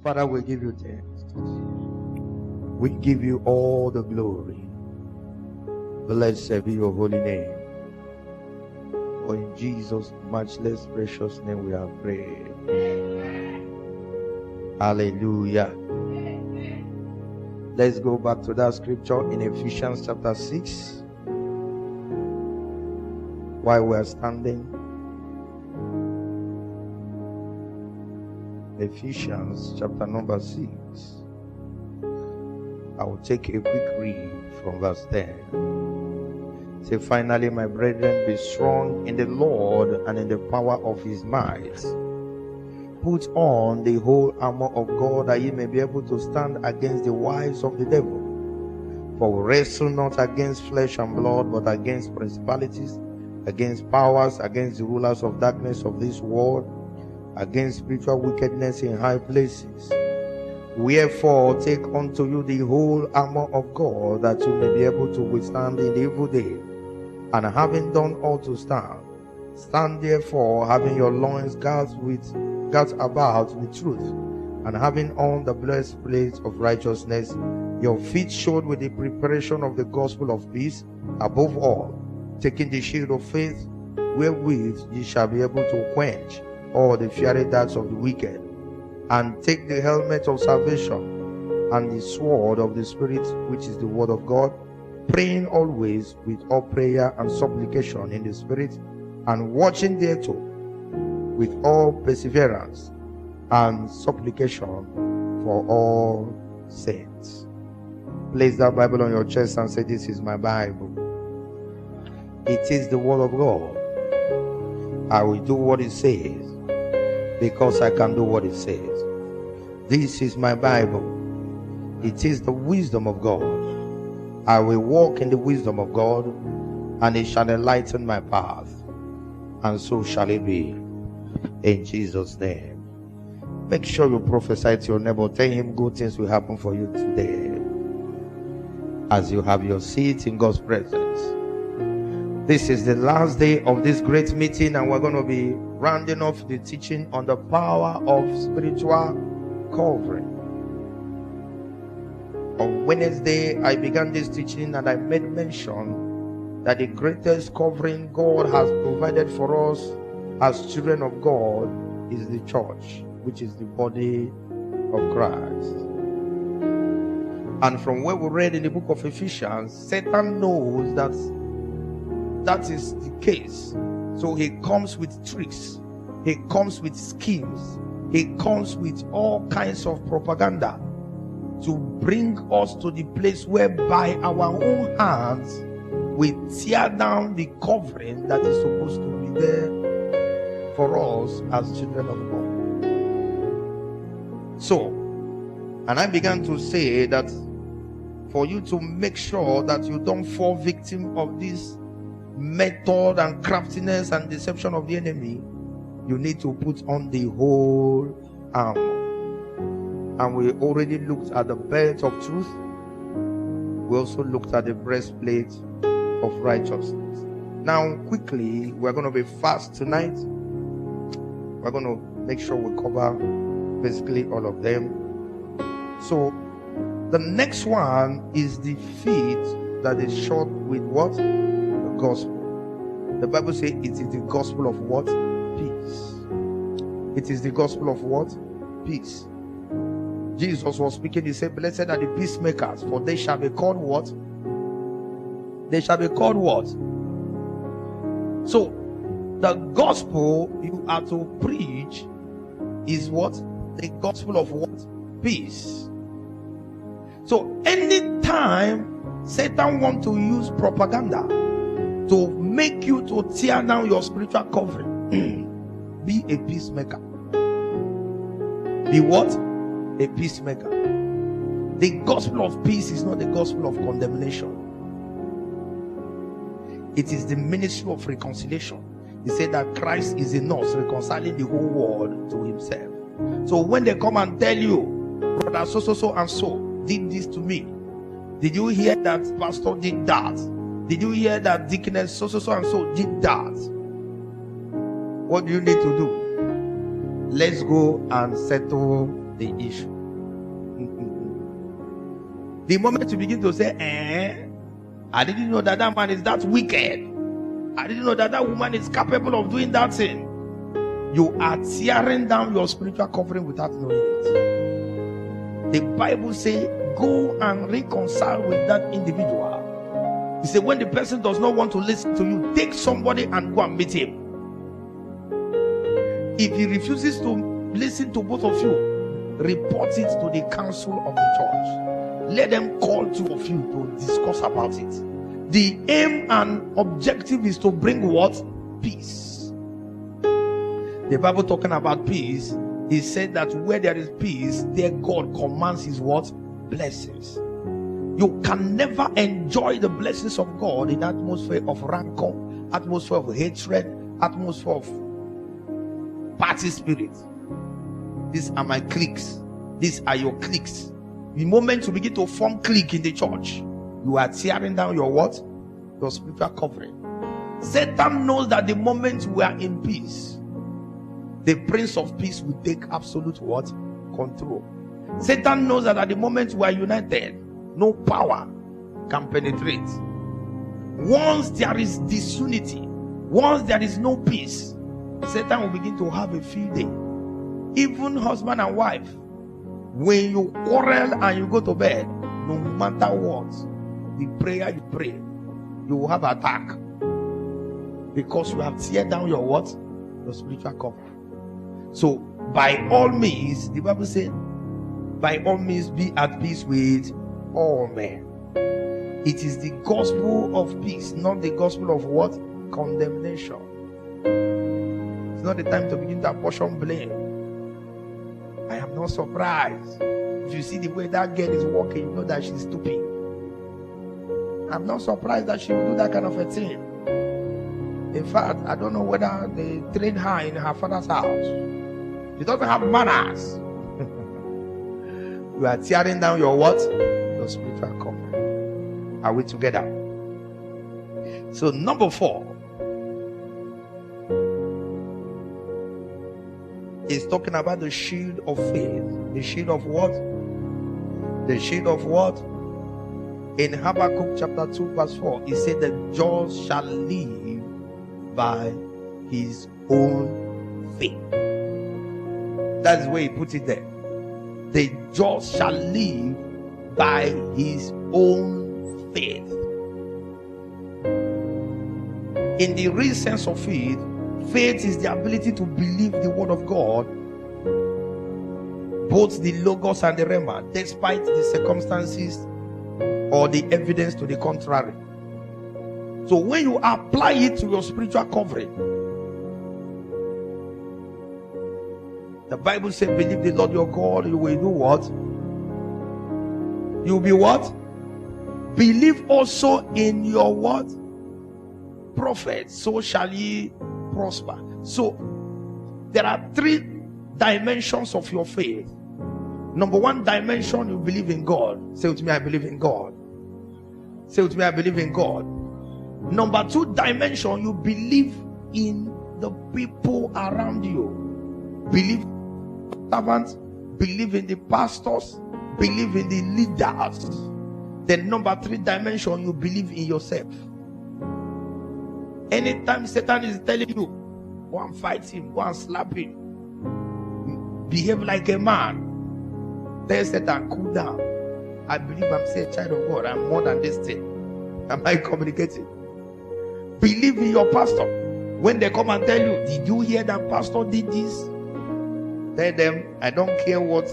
Father, we give you thanks. We give you all the glory. Blessed be your holy name. For in Jesus' matchless precious name we have prayed. Hallelujah. Let's go back to that scripture in Ephesians chapter 6. While we are standing, Ephesians chapter number 6. I will take a quick read from verse 10. Say, finally, my brethren, be strong in the Lord and in the power of his might. Put on the whole armor of God, that ye may be able to stand against the wiles of the devil. For we wrestle not against flesh and blood, but against principalities, against powers, against the rulers of darkness of this world, against spiritual wickedness in high places. Wherefore take unto you the whole armor of God, that you may be able to withstand in the evil day. And having done all to stand, stand therefore, having your loins girt about with truth, and having on the breastplate of righteousness, your feet shod with the preparation of the gospel of peace. Above all, taking the shield of faith, wherewith ye shall be able to quench all the fiery darts of the wicked, and take the helmet of salvation and the sword of the Spirit, which is the word of God, praying always with all prayer and supplication in the Spirit, and watching thereto with all perseverance and supplication for all saints. Place that Bible on your chest and say, this is my Bible. It is the word of God. I will do what it says, because I can do what it says. This is my Bible. It is the wisdom of God. I will walk in the wisdom of God, and it shall enlighten my path, and so shall it be. In Jesus' name. Make sure you prophesy to your neighbor. Tell him good things will happen for you today, as you have your seat in God's presence. This is the last day of this great meeting, and we're going to be rounding off the teaching on the power of spiritual covering. On Wednesday, I began this teaching, and I made mention that the greatest covering God has provided for us as children of God is the church, which is the body of Christ. And from what we read in the book of Ephesians, Satan knows that that is the case. So he comes with tricks, he comes with schemes, he comes with all kinds of propaganda to bring us to the place whereby our own hands we tear down the covering that is supposed to be there for us as children of God. So, and I began to say that for you to make sure that you don't fall victim of this method and craftiness and deception of the enemy, you need to put on the whole armor. And we already looked at the belt of truth. We also looked at the breastplate of righteousness. Now quickly, we're going to be fast tonight. We're going to make sure we cover basically all of them. So the next one is the feet that is shod with what? The gospel. The Bible says it is the gospel of what? Peace. It is the gospel of what? Peace. Jesus was speaking, he said, blessed are the peacemakers, for they shall be called what? They shall be called what? So the gospel you are to preach is what? The gospel of what? Peace. So anytime Satan wants to use propaganda to make you to tear down your spiritual covering, be a peacemaker. Be what? A peacemaker. The gospel of peace is not the gospel of condemnation. It is the ministry of reconciliation. He said that Christ is in us, reconciling the whole world to himself. So when they come and tell you, brother so and so did this to me, did you hear that pastor did that? Did you hear that deaconess so and so did that? What do you need to do? Let's go and settle the issue. The moment you begin to say, I didn't know that man is that wicked. I didn't know that woman is capable of doing that thing. You are tearing down your spiritual covering without knowing it. The Bible says, go and reconcile with that individual. He said, when the person does not want to listen to you, take somebody and go and meet him. If he refuses to listen to both of you, report it to the council of the church. Let them call two of you to discuss about it. The aim and objective is to bring what? Peace. The Bible talking about peace, he said that where there is peace, there God commands his what? Blessings. You can never enjoy the blessings of God in atmosphere of rancor, atmosphere of hatred, atmosphere of party spirit. These are my cliques. These are your cliques. The moment you begin to form clique in the church, you are tearing down your what? Your spiritual covering. Satan knows that the moment we are in peace, the Prince of Peace will take absolute what? Control. Satan knows that at the moment we are united, no power can penetrate. Once there is disunity, once there is no peace, Satan will begin to have a field day. Even husband and wife, when you quarrel and you go to bed, no matter what, the prayer you pray, you will have attack, because you have teared down your what? Your spiritual cover. So by all means, the Bible said, by all means be at peace with all men. It is the gospel of peace, not the gospel of what? Condemnation. It's not the time to begin to apportion blame. I am not surprised. If you see the way that girl is walking, you know that she's stupid. I'm not surprised that she will do that kind of a thing. In fact, I don't know whether they train her in her father's house. She doesn't have manners. You are tearing down your what? Your spiritual cover. Are we together? So number 4 is talking about the shield of faith. The shield of what? The shield of what? In Habakkuk chapter 2 verse 4, he said the just shall live by his own faith. That's where he put it there. The just shall live by his own faith. In the real sense of faith, faith is the ability to believe the word of God, both the logos and the rhema, despite the circumstances or the evidence to the contrary. So when you apply it to your spiritual covering, the Bible says, believe the Lord your God, you will do what? You will be what? Believe also in your what? Prophet, so shall ye prosper. So there are 3 dimensions of your faith. Number 1 dimension, you believe in God. Say with me, I believe in God. Say with me, I believe in God. Number 2 dimension, you believe in the people around you. Believe servants, believe in the pastors, believe in the leaders. Then number 3 dimension, you believe in yourself. Anytime Satan is telling you, go and fight him, go and slap him, behave like a man, tell Satan, cool down. I believe I'm still a child of God. I'm more than this thing. Am I communicating? Believe in your pastor. When they come and tell you, did you hear that pastor did this? Tell them, I don't care what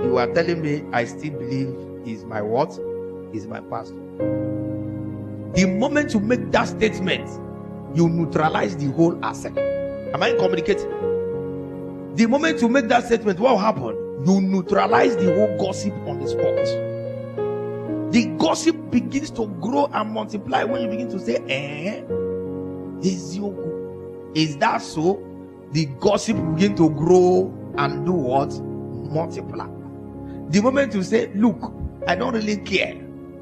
you are telling me, I still believe is my what? Is my pastor. The moment you make that statement, you neutralize the whole asset. Am I communicating? The moment you make that statement, what will happen? You neutralize the whole gossip on the spot. The gossip begins to grow and multiply when you begin to say, is that so? The gossip begin to grow and do what? Multiply. The moment you say, look, I don't really care.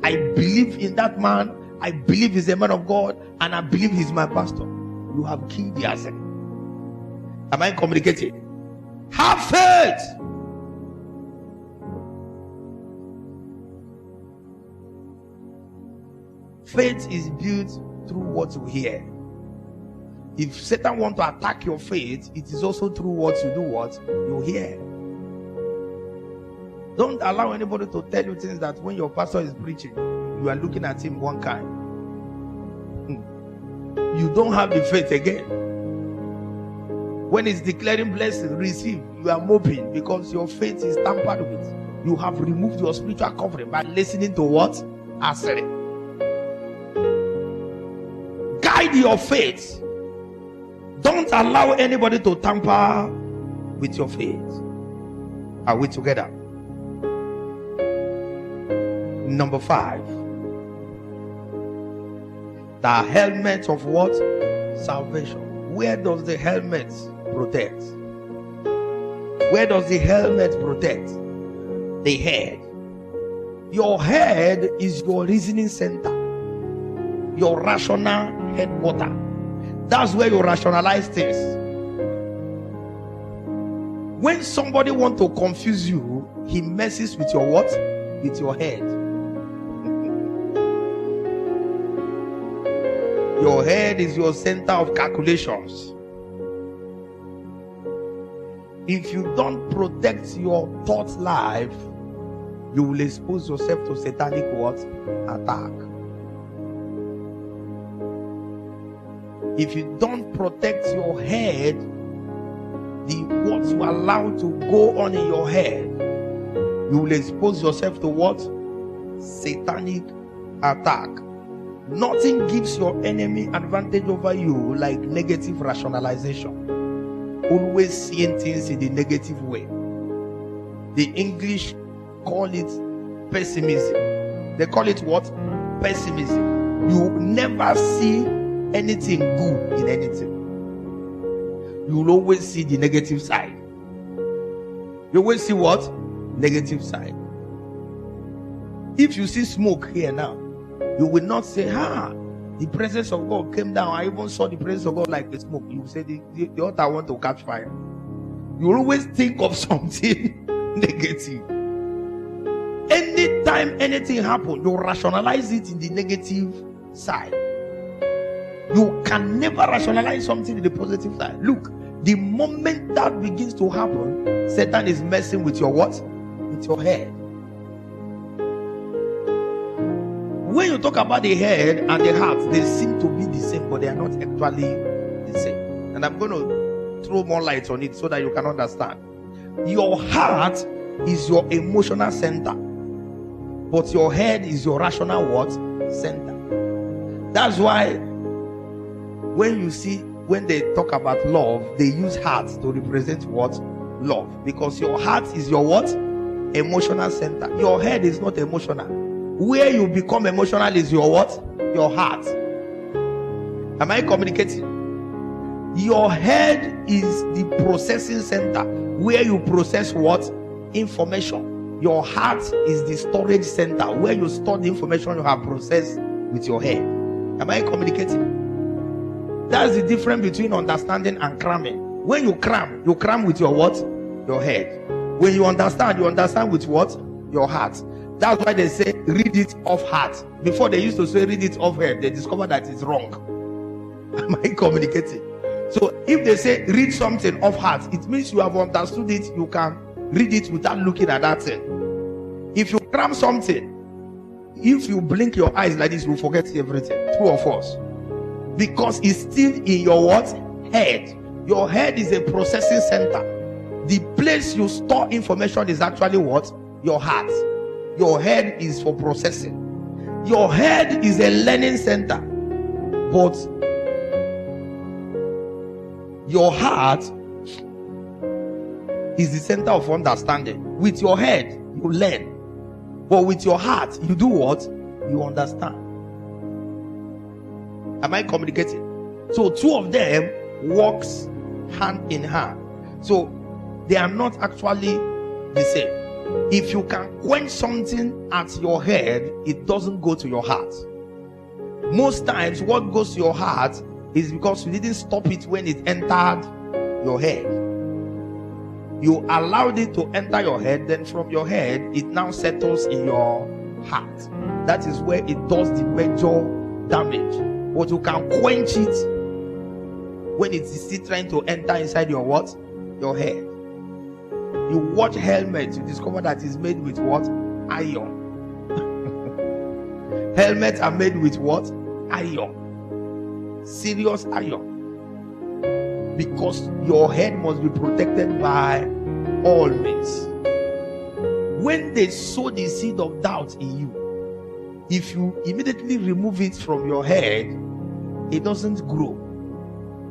I believe in that man. I believe he's a man of God, and I believe he's my pastor. You have killed the asset. Am I communicating? Have faith. Faith is built through what you hear. If Satan wants to attack your faith, it is also through what you do, what you hear. Don't allow anybody to tell you things that when your pastor is preaching, you are looking at him one kind. You don't have the faith again. When he's declaring blessing, receive, you are moping because your faith is tampered with. You have removed your spiritual covering by listening to what? Assyria. Guide your faith. Don't allow anybody to tamper with your faith. Are we together? Number 5. The helmet of what? Salvation. Where does the helmet protect? Where does the helmet protect? The head. Your head is your reasoning center, your rational headquarter. That's where you rationalize things. When somebody wants to confuse you, he messes with your what? With your head. Your head is your center of calculations. If you don't protect your thought life, you will expose yourself to satanic what? Attack. If you don't protect your head, what you allow to go on in your head, you will expose yourself to what? Satanic attack. Nothing gives your enemy advantage over you like negative rationalization. Always seeing things in the negative way. The English call it pessimism. They call it what? Pessimism. You never see anything good in anything. You will always see the negative side. You always see what? Negative side. If you see smoke here now, you will not say, the presence of God came down. I even saw the presence of God like a smoke. You will say, the altar want to catch fire. You will always think of something negative. Anytime anything happens, you rationalize it in the negative side. You can never rationalize something in the positive side. Look, the moment that begins to happen, Satan is messing with your what? With your head. When you talk about the head and the heart, they seem to be the same, but they are not actually the same. And I'm going to throw more light on it so that you can understand. Your heart is your emotional center, but your head is your rational what? Center. That's why when they talk about love, they use heart to represent what? Love. Because your heart is your what? Emotional center. Your head is not emotional. Where you become emotional is your what? Your heart. Am I communicating? Your head is the processing center where you process what? Information. Your heart is the storage center where you store the information you have processed with your head. Am I communicating? That's the difference between understanding and cramming. When you cram with your what? Your head. When you understand with what? Your heart. That's why they say read it off heart. Before they used to say read it off head, they discovered that it's wrong. Am I communicating? So if they say read something off heart, it means you have understood it. You can read it without looking at that thing. If you cram something, if you blink your eyes like this, you forget everything. True or false? Because it's still in your what? Head. Your head is a processing center. The place you store information is actually what? Your heart. Your head is for processing. Your head is a learning center, but your heart is the center of understanding. With your head, you learn, but with your heart, you do what? You understand. Am I communicating? So two of them works hand in hand. So they are not actually the same. If you can quench something at your head, it doesn't go to your heart. Most times what goes to your heart is because you didn't stop it when it entered your head. You allowed it to enter your head, then from your head it now settles in your heart. That is where it does the major damage. But you can quench it when it is still trying to enter inside your what? Your head. You watch helmets, you discover that it's made with what? Iron. Helmets are made with what? Iron. Serious iron. Because your head must be protected by all means. When they sow the seed of doubt in you, if you immediately remove it from your head, it doesn't grow.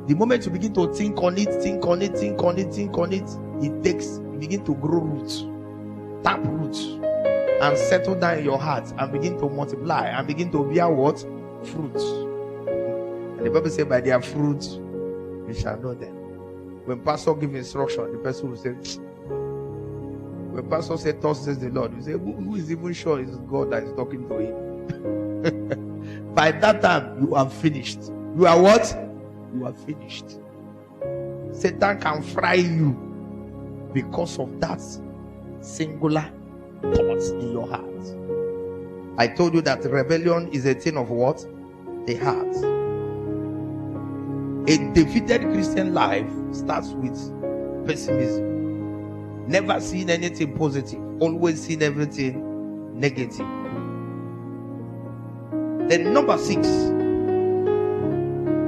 The moment you begin to think on it, it begin to grow roots, tap roots, and settle down in your heart and begin to multiply and begin to bear what? Fruits. And the Bible says, by their fruits we shall know them. When pastor give instruction, the person will say, when pastor said, thus says the Lord, you say, who is even sure it's God that is talking to him? By that time, you are finished. You are what? You are finished. Satan can fry you because of that singular thought in your heart. I told you that rebellion is a thing of what? The heart. A defeated Christian life starts with pessimism. Never seeing anything positive, always seeing everything negative. Then number 6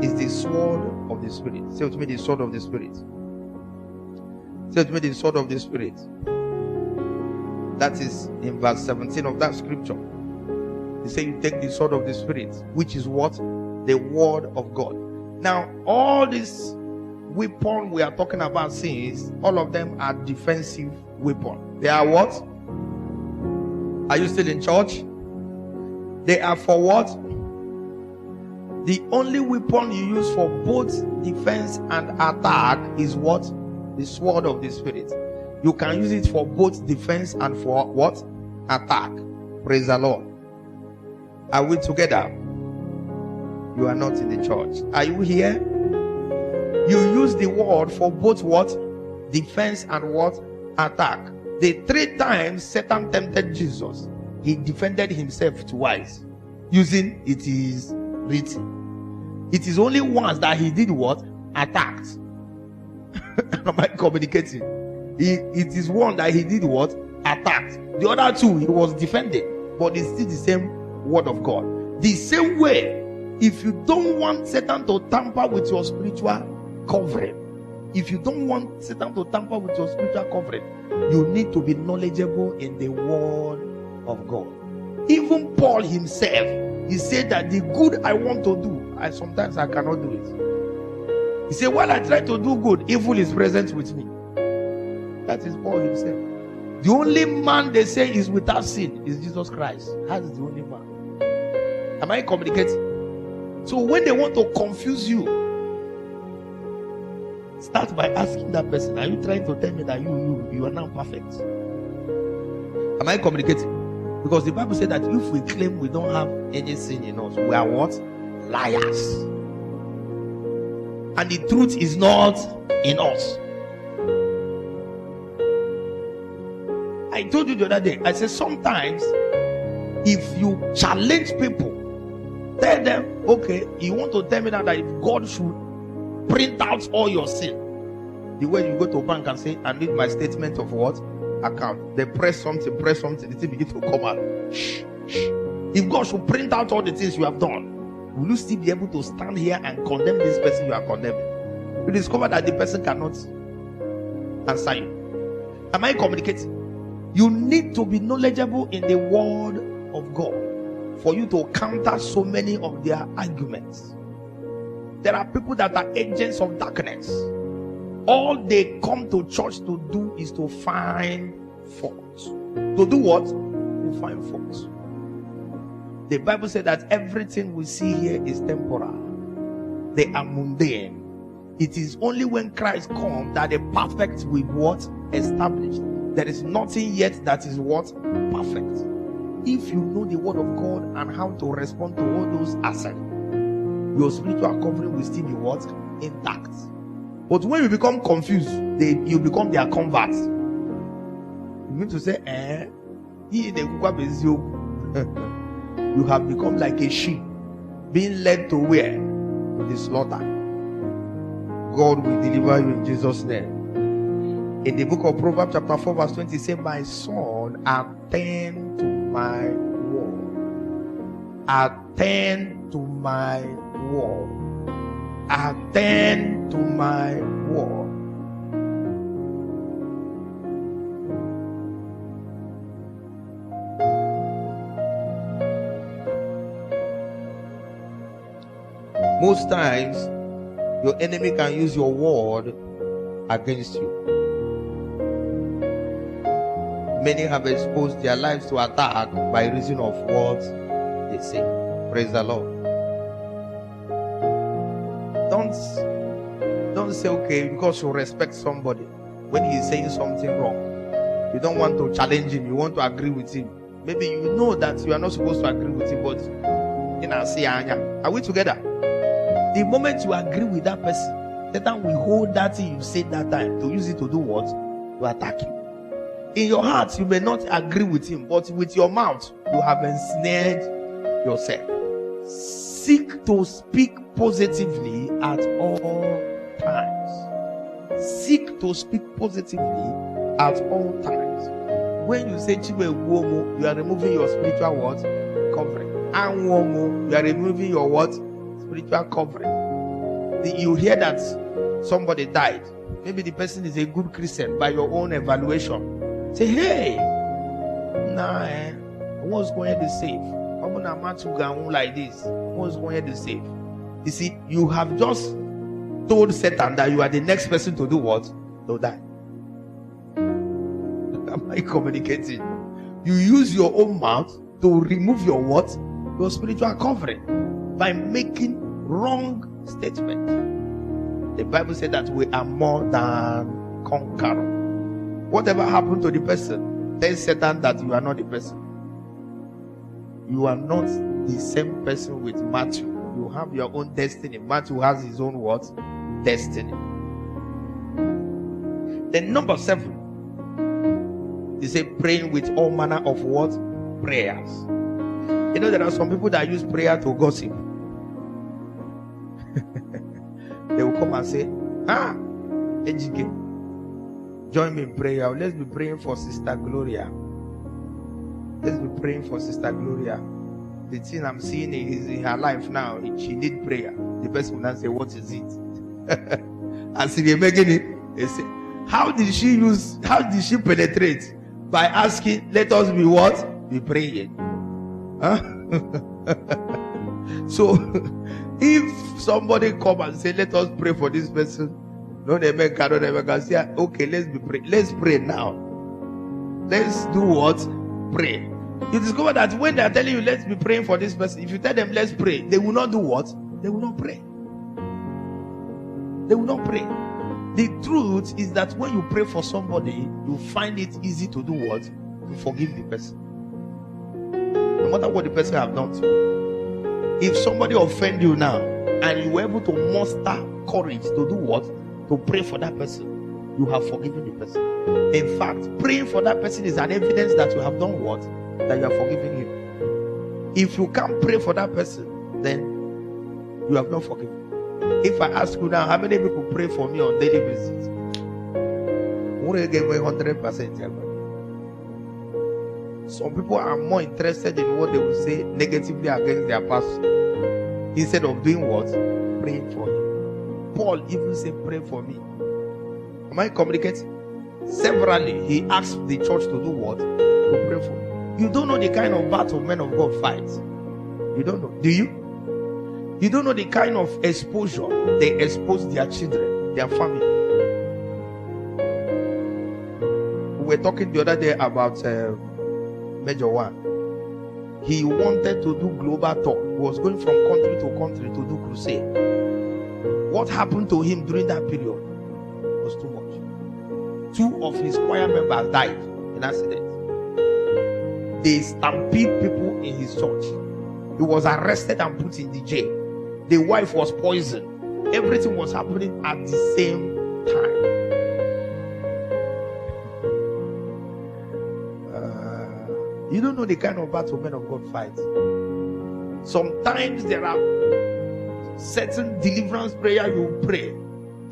is the sword of the Spirit. Say to me, the sword of the Spirit. Say to me, the sword of the Spirit. That is in verse 17 of that scripture. He said you take the sword of the Spirit, which is what? The word of God. Now, all these weapons we are talking about, since all of them are defensive weapons. They are what? Are you still in church? They are for what? The only weapon you use for both defense and attack is what? The sword of the Spirit. You can use it for both defense and for what? Attack. Praise the Lord. Are we together? You are not in the church. Are you here? You use the word for both what? Defense and what? Attack. The 3 times Satan tempted Jesus, he defended himself twice using it is written. It is only once that he did what? Attacked. Am I communicating? It is one that he did what? Attacked. The other 2 he was defending, but it's still the same word of God. The same way, if you don't want Satan to tamper with your spiritual covering, if you don't want Satan to tamper with your spiritual covering, you need to be knowledgeable in the word of God. Even Paul himself, he said that the good I want to do, sometimes I cannot do it. He said, while I try to do good, evil is present with me. That is Paul himself. The only man they say is without sin is Jesus Christ. That is the only man. Am I communicating? So when they want to confuse you, start by asking that person, are you trying to tell me that you are now perfect? Am I communicating? Because the Bible said that if we claim we don't have any sin in us, we are what? Liars. And the truth is not in us. I told you the other day, I said sometimes if you challenge people, tell them, okay, you want to tell me now that if God should print out all your sin, the way you go to a bank and say, I need my statement of what? Account. They press something, the thing begin to come out. Shh. If God should print out all the things you have done, will you still be able to stand here and condemn this person you are condemning? You discover that the person cannot answer you. Am I communicating? You need to be knowledgeable in the word of God for you to counter so many of their arguments. There are people that are agents of darkness. All they come to church to do is to find fault. To do what? To find fault. The Bible said that everything we see here is temporal. They are mundane. It is only when Christ comes that the perfect will be what? Established. There is nothing yet that is what? Perfect. If you know the word of God and how to respond to all those assets, your spiritual covering will still be what? Intact. But when you become confused, you become their converts. You mean to say, You have become like a sheep being led to where? To the slaughter. God will deliver you in Jesus' name. In the book of Proverbs chapter 4 verse 20, it says, my son, attend to my word. Attend to my word. Attend to my word. Most times, your enemy can use your word against you. Many have exposed their lives to attack by reason of what they say. Praise the Lord. Don't say, okay, because you respect somebody when he's saying something wrong. You don't want to challenge him, you want to agree with him. Maybe you know that you are not supposed to agree with him, but are we together? The moment you agree with that person, Satan will hold that thing you said that time to use it to do what? To attack you. In your heart, you may not agree with him, but with your mouth, you have ensnared yourself. Seek to speak positively at all times. Seek to speak positively at all times. When you say Chibe Uomo, you are removing your spiritual what? Covering. Anwomo, you are removing your what? Spiritual covering. You hear that somebody died. Maybe the person is a good Christian by your own evaluation. Say, hey, what's going to save? I'm gonna like this. What's going to save? You see, you have just told Satan that you are the next person to do what? To die. Am I communicating? You use your own mouth to remove your what? Your spiritual covering by making wrong statements. The Bible said that we are more than conquerors. Whatever happened to the person, tell Satan that you are not the person. You are not the same person with Matthew. You have your own destiny. Matthew has his own what? Destiny. Then number 7, he said praying with all manner of what? Prayers. You know, there are some people that use prayer to gossip. They will come and say, Ejike, join me in prayer. Let's be praying for Sister Gloria. Let's be praying for Sister Gloria. The thing I'm seeing is in her life now. She needs prayer. The person will not say, what is it? As they're making it, they say, how did she penetrate? By asking, let us be what? Be praying. Huh? So, if somebody come and say, let us pray for this person, no, they make can say, okay, let's pray now. Let's do what? Pray. You discover that when they are telling you, let's be praying for this person, if you tell them, let's pray, they will not do what? They will not pray. They will not pray. The truth is that when you pray for somebody, you find it easy to do what? To forgive the person. No matter what the person have done to you. If somebody offend you now, and you were able to muster courage to do what? To pray for that person, you have forgiven the person. In fact, praying for that person is an evidence that you have done what? That you have forgiven him. If you can't pray for that person, then you have not forgiven. If I ask you now, how many people pray for me on daily basis? 100%. Some people are more interested in what they will say negatively against their pastor instead of doing what? Praying for him. Paul even said, pray for me. Am I communicating? Severally, he asked the church to do what? To pray for him. You don't know the kind of battle men of God fight. You don't know. Do you? You don't know the kind of exposure they expose their children, their family. We were talking the other day about Major One. He wanted to do global talk. He was going from country to country to do crusade. What happened to him during that period was too much. 2 of his choir members died in accident. They stampede people in his church. He was arrested and put in the jail. The wife was poisoned. Everything was happening at the same time. You don't know the kind of battle men of God fight. Sometimes there are certain deliverance prayer you pray.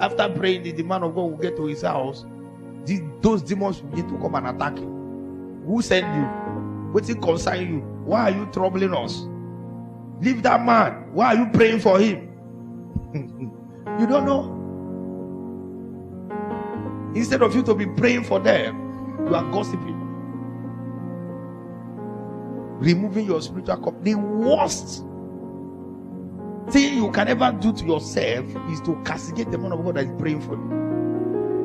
After praying, the man of God will get to his house. Those demons will begin to come and attack you. Who sent you? What's it concern you? Why are you troubling us? Leave that man. Why are you praying for him? You don't know. Instead of you to be praying for them, you are gossiping. Removing your spiritual cup. The worst thing you can ever do to yourself is to castigate the man of God that is praying for you.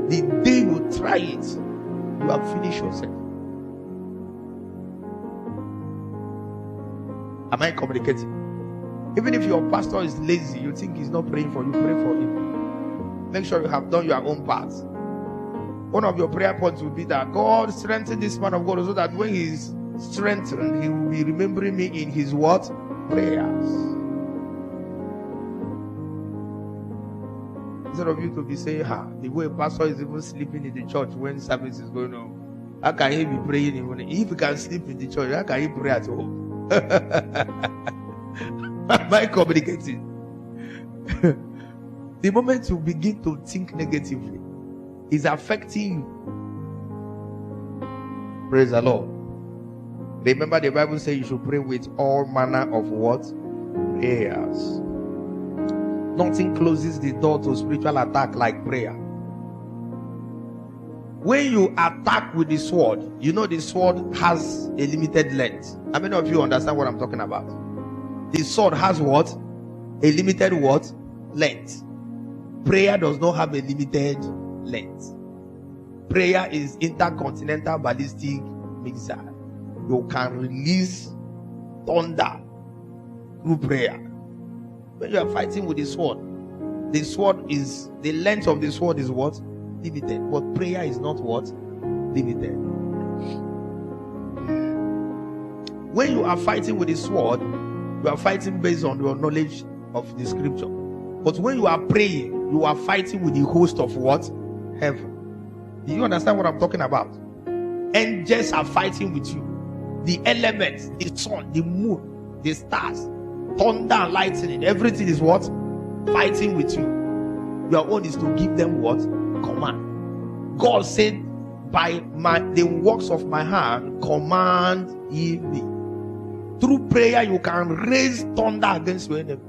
The day you try it, you have finished yourself. Am I communicating? Even if your pastor is lazy, you think he's not praying for you, pray for him. Make sure you have done your own part. One of your prayer points will be that God strengthen this man of God so that when he's strengthened, he will be remembering me in his what? Prayers. Instead of you to be saying, the way pastor is even sleeping in the church when service is going on, how can he be praying even if he can sleep in the church? How can he pray at home? Am I communicating? The moment you begin to think negatively, is affecting you. Praise the Lord. Remember, the Bible says you should pray with all manner of what? Prayers. Nothing closes the door to spiritual attack like prayer. When you attack with the sword, you know the sword has a limited length. How many of you understand what I'm talking about? The sword has what? A limited what? Length. Prayer does not have a limited length. Prayer is intercontinental ballistic missile. You can release thunder through prayer. When you are fighting with the sword is, the length of the sword is what? Limited. But prayer is not what? Limited. When you are fighting with the sword, you are fighting based on your knowledge of the scripture. But when you are praying, you are fighting with the host of what? Heaven. Do you understand what I'm talking about? Angels are fighting with you. The elements, the sun, the moon, the stars, thunder and lightning, everything is what? Fighting with you. Your own is to give them what? Command. God said, by the works of my hand, command ye me. Through prayer, you can raise thunder against your enemy.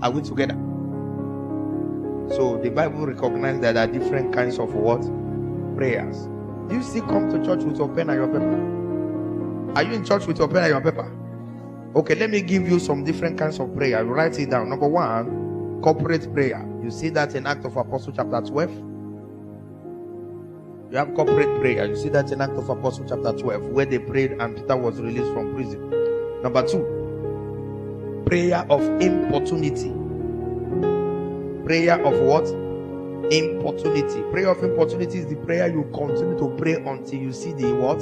Are we together? So the Bible recognizes that there are different kinds of what? Prayers. Do you still come to church with your pen and your paper? Are you in church with your pen and your paper? Okay, let me give you some different kinds of prayer. You write it down. Number one, corporate prayer. You see that in Acts of Apostles chapter 12. You have corporate prayer. You see that in Acts of Apostles chapter 12, where they prayed and Peter was released from prison. Number two, prayer of importunity. Prayer of what? Importunity. Prayer of importunity is the prayer you continue to pray until you see the what?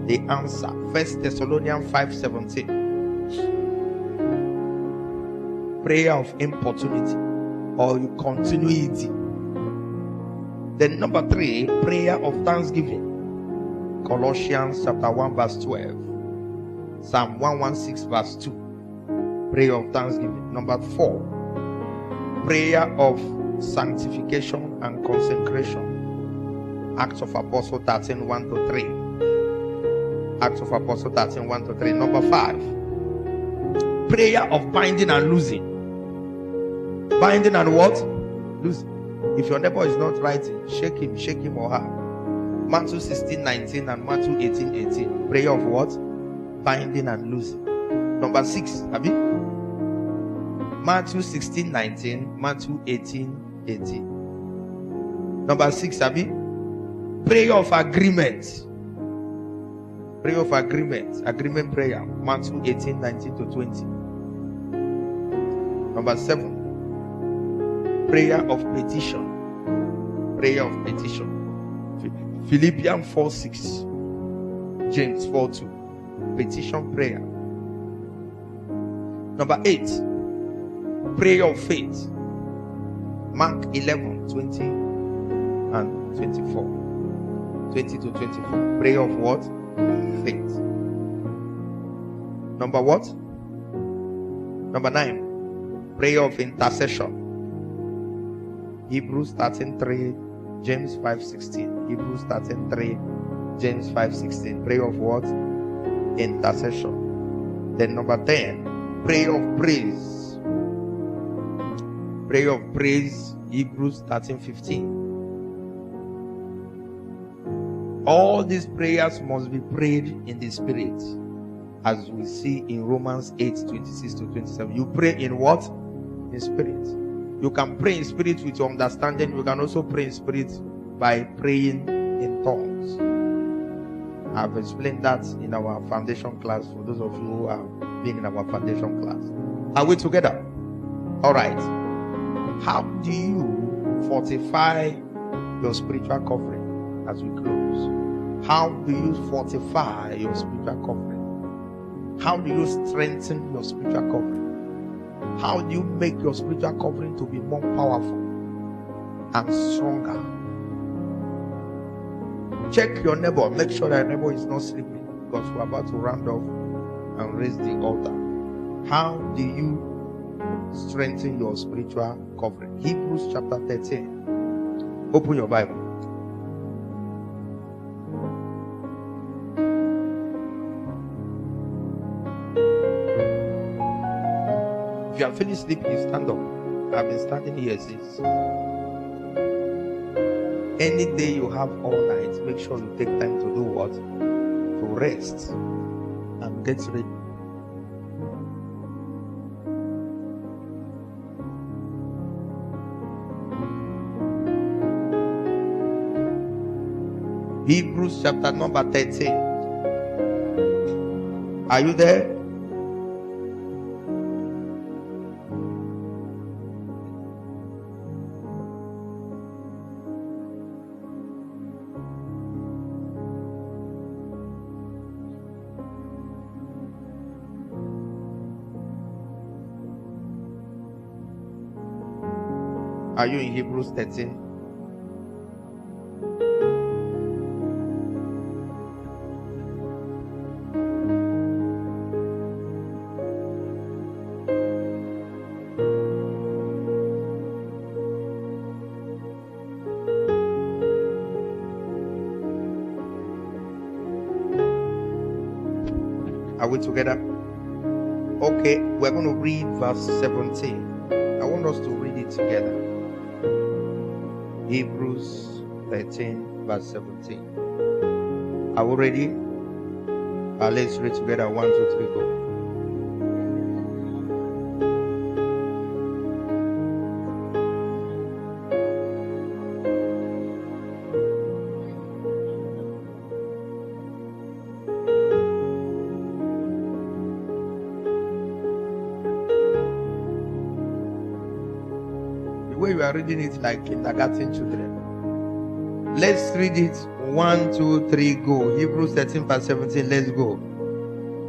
The answer. 1 Thessalonians 5:17. Prayer of importunity, or you continuity. Then number three, prayer of thanksgiving. Colossians chapter 1 verse 12. Psalm 116 verse 2. Prayer of thanksgiving. Number four, prayer of sanctification and consecration. Acts of Apostles 13 1 to 3. Acts of Apostles 13 1 to 3. Number five, prayer of binding and loosing. Binding and what? Loosing. If your neighbor is not writing, shake him or her. Matthew 16:19 and Matthew 18:18. Prayer of what? Binding and loosing. Number six, Abi. Matthew 16:19, Matthew 18:18. Number six, Abi. Prayer of agreement. Prayer of agreement. Agreement prayer. Matthew 18:19 to 20. Number seven, prayer of petition. Prayer of petition. Philippians 4:6. James 4:2. Petition prayer. Number eight, prayer of faith. Mark 11:20 and 24. 20 to 24. Prayer of what? faith. Number what? Number 9, prayer of intercession. Hebrews 13:3, James 5:16. Hebrews 13:3, James 5:16. Prayer of what? Intercession. Then number 10, prayer of praise. Prayer of praise, Hebrews 13:15. All these prayers must be prayed in the spirit, as we see in Romans 8:26-27. You pray in what? In spirit. You can pray in spirit with your understanding. You can also pray in spirit by praying in tongues. I've explained that in our foundation class for those of you who have been in our foundation class. Are we together? All right. How do you fortify your spiritual covering as we close? How do you fortify your spiritual covering? How do you strengthen your spiritual covering? How do you make your spiritual covering to be more powerful and stronger? Check your neighbor. Make sure that your neighbor is not sleeping, because we're about to round off and raise the altar. How do you strengthen your spiritual covering? Hebrews chapter 13. Open your Bible. If you are feeling sleepy, you stand up. I've been standing here since. Any day you have all night, make sure you take time to do what? To rest and get ready. Hebrews chapter number 13. Are you there? Are you in Hebrews 13? Are we together? Okay, we're going to read verse 17. I want us to read it together. Hebrews 13 verse 17. Are we ready? Let's read together. 1, 2, 3, go. We are reading it like kindergarten children. Let's read it. 1, 2, 3, go. Hebrews 13 verse 17. Let's go.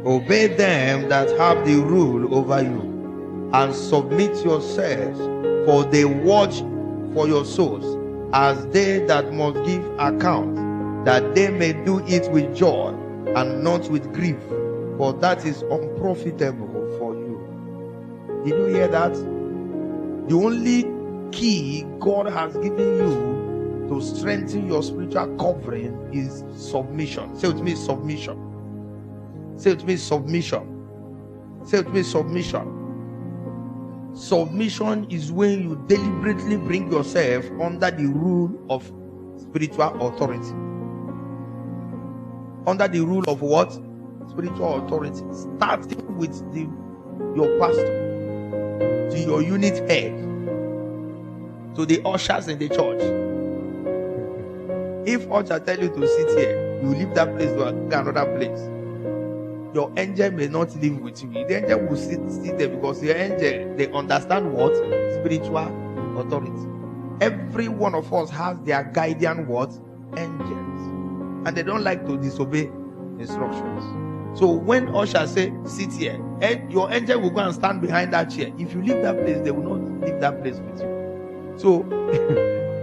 Obey them that have the rule over you, and submit yourselves, for they watch for your souls, as they that must give account, that they may do it with joy and not with grief, for that is unprofitable for you. Did you hear that? The only key God has given you to strengthen your spiritual covering is submission. Say with me, submission. Say with me, submission. Say with me, submission. Submission is when you deliberately bring yourself under the rule of spiritual authority. Under the rule of what? Spiritual authority. Starting with your pastor, to your unit head, to the ushers in the church. If usher tell you to sit here, you leave that place to go another place. Your angel may not live with you. The angel will sit there, because the angel, they understand what? Spiritual authority. Every one of us has their guardian what? Angels. And they don't like to disobey instructions. So when usher say sit here, your angel will go and stand behind that chair. If you leave that place, they will not leave that place with you. So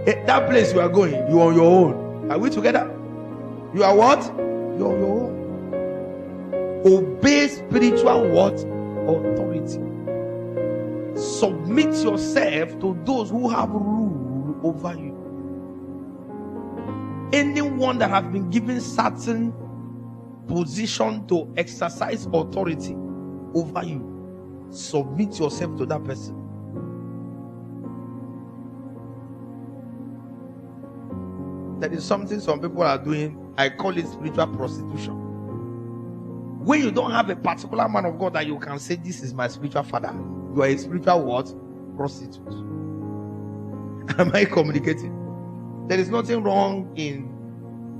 that place you are going, you are on your own. Are we together? You are what? You are on your own. Obey spiritual what? Authority. Submit yourself to those who have rule over you. Anyone that has been given certain position to exercise authority over you, submit yourself to that person. That is something some people are doing. I call it spiritual prostitution. When you don't have a particular man of God that you can say, this is my spiritual father, you are a spiritual what? Prostitute. Am I communicating? There is nothing wrong in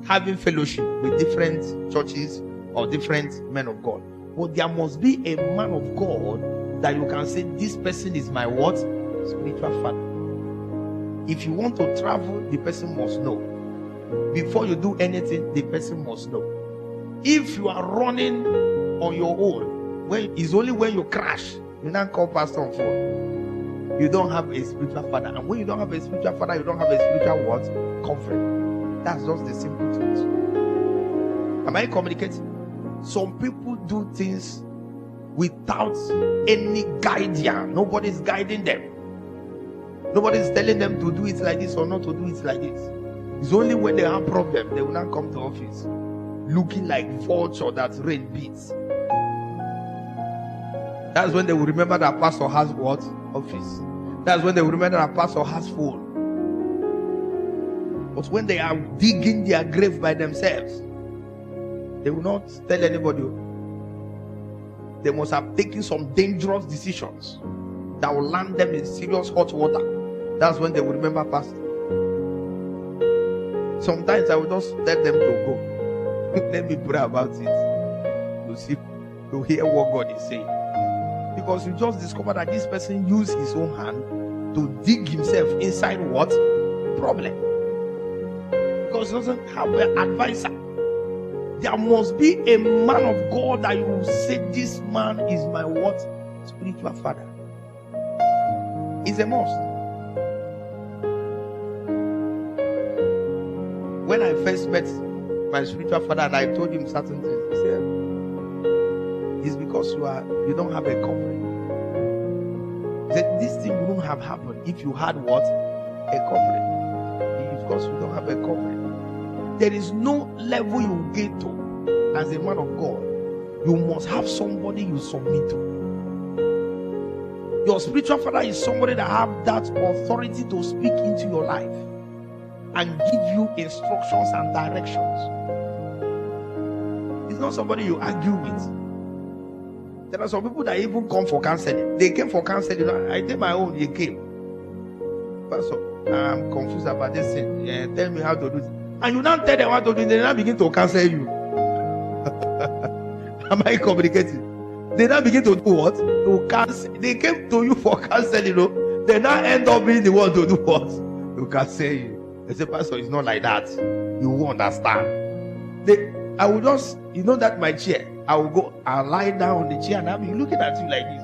having fellowship with different churches or different men of God. But there must be a man of God that you can say, this person is my what? Spiritual father. If you want to travel, the person must know. Before you do anything, the person must know. If you are running on your own, it's only when you crash, you now call pastor on phone. You don't have a spiritual father. And when you don't have a spiritual father, you don't have a spiritual what? Comfort. That's just the simple truth. Am I communicating? Some people do things without any guidance. Nobody's guiding them. Nobody's telling them to do it like this or not to do it like this. It's only when they have problem they will not come to office looking like vulture that rain beats. That's when they will remember that pastor has what? Office. That's when they will remember that pastor has phone. But when they are digging their grave by themselves, they will not tell anybody. They must have taken some dangerous decisions that will land them in serious hot water. That's when they will remember pastor. Sometimes I will just tell them to go. Let me pray about it. To see, to hear what God is saying. Because you just discover that this person used his own hand to dig himself inside what? Problem. Because he doesn't have an advisor. There must be a man of God that you will say, this man is my what? Spiritual father. It's a must. When I first met my spiritual father and I told him certain things, he said, it's because you don't have a covering. He said, this thing wouldn't have happened if you had what? A covering. It's because you don't have a covering. There is no level you get to as a man of God. You must have somebody you submit to. Your spiritual father is somebody that have that authority to speak into your life and give you instructions and directions. It's not somebody you argue with. There are some people that even come for counseling. They came for counseling. I did my own. They came. Pastor, I'm confused about this thing. Yeah, tell me how to do it. And you now tell them how to do it. They now begin to counsel you. Am I communicating? They now begin to do what? To cancel. They came to you for counseling. You know? They now end up being the one to do what? To cancel you. They say, Pastor, it's not like that. You won't understand. I will just, that my chair, I will go, I'll lie down on the chair and I'll be looking at you like this.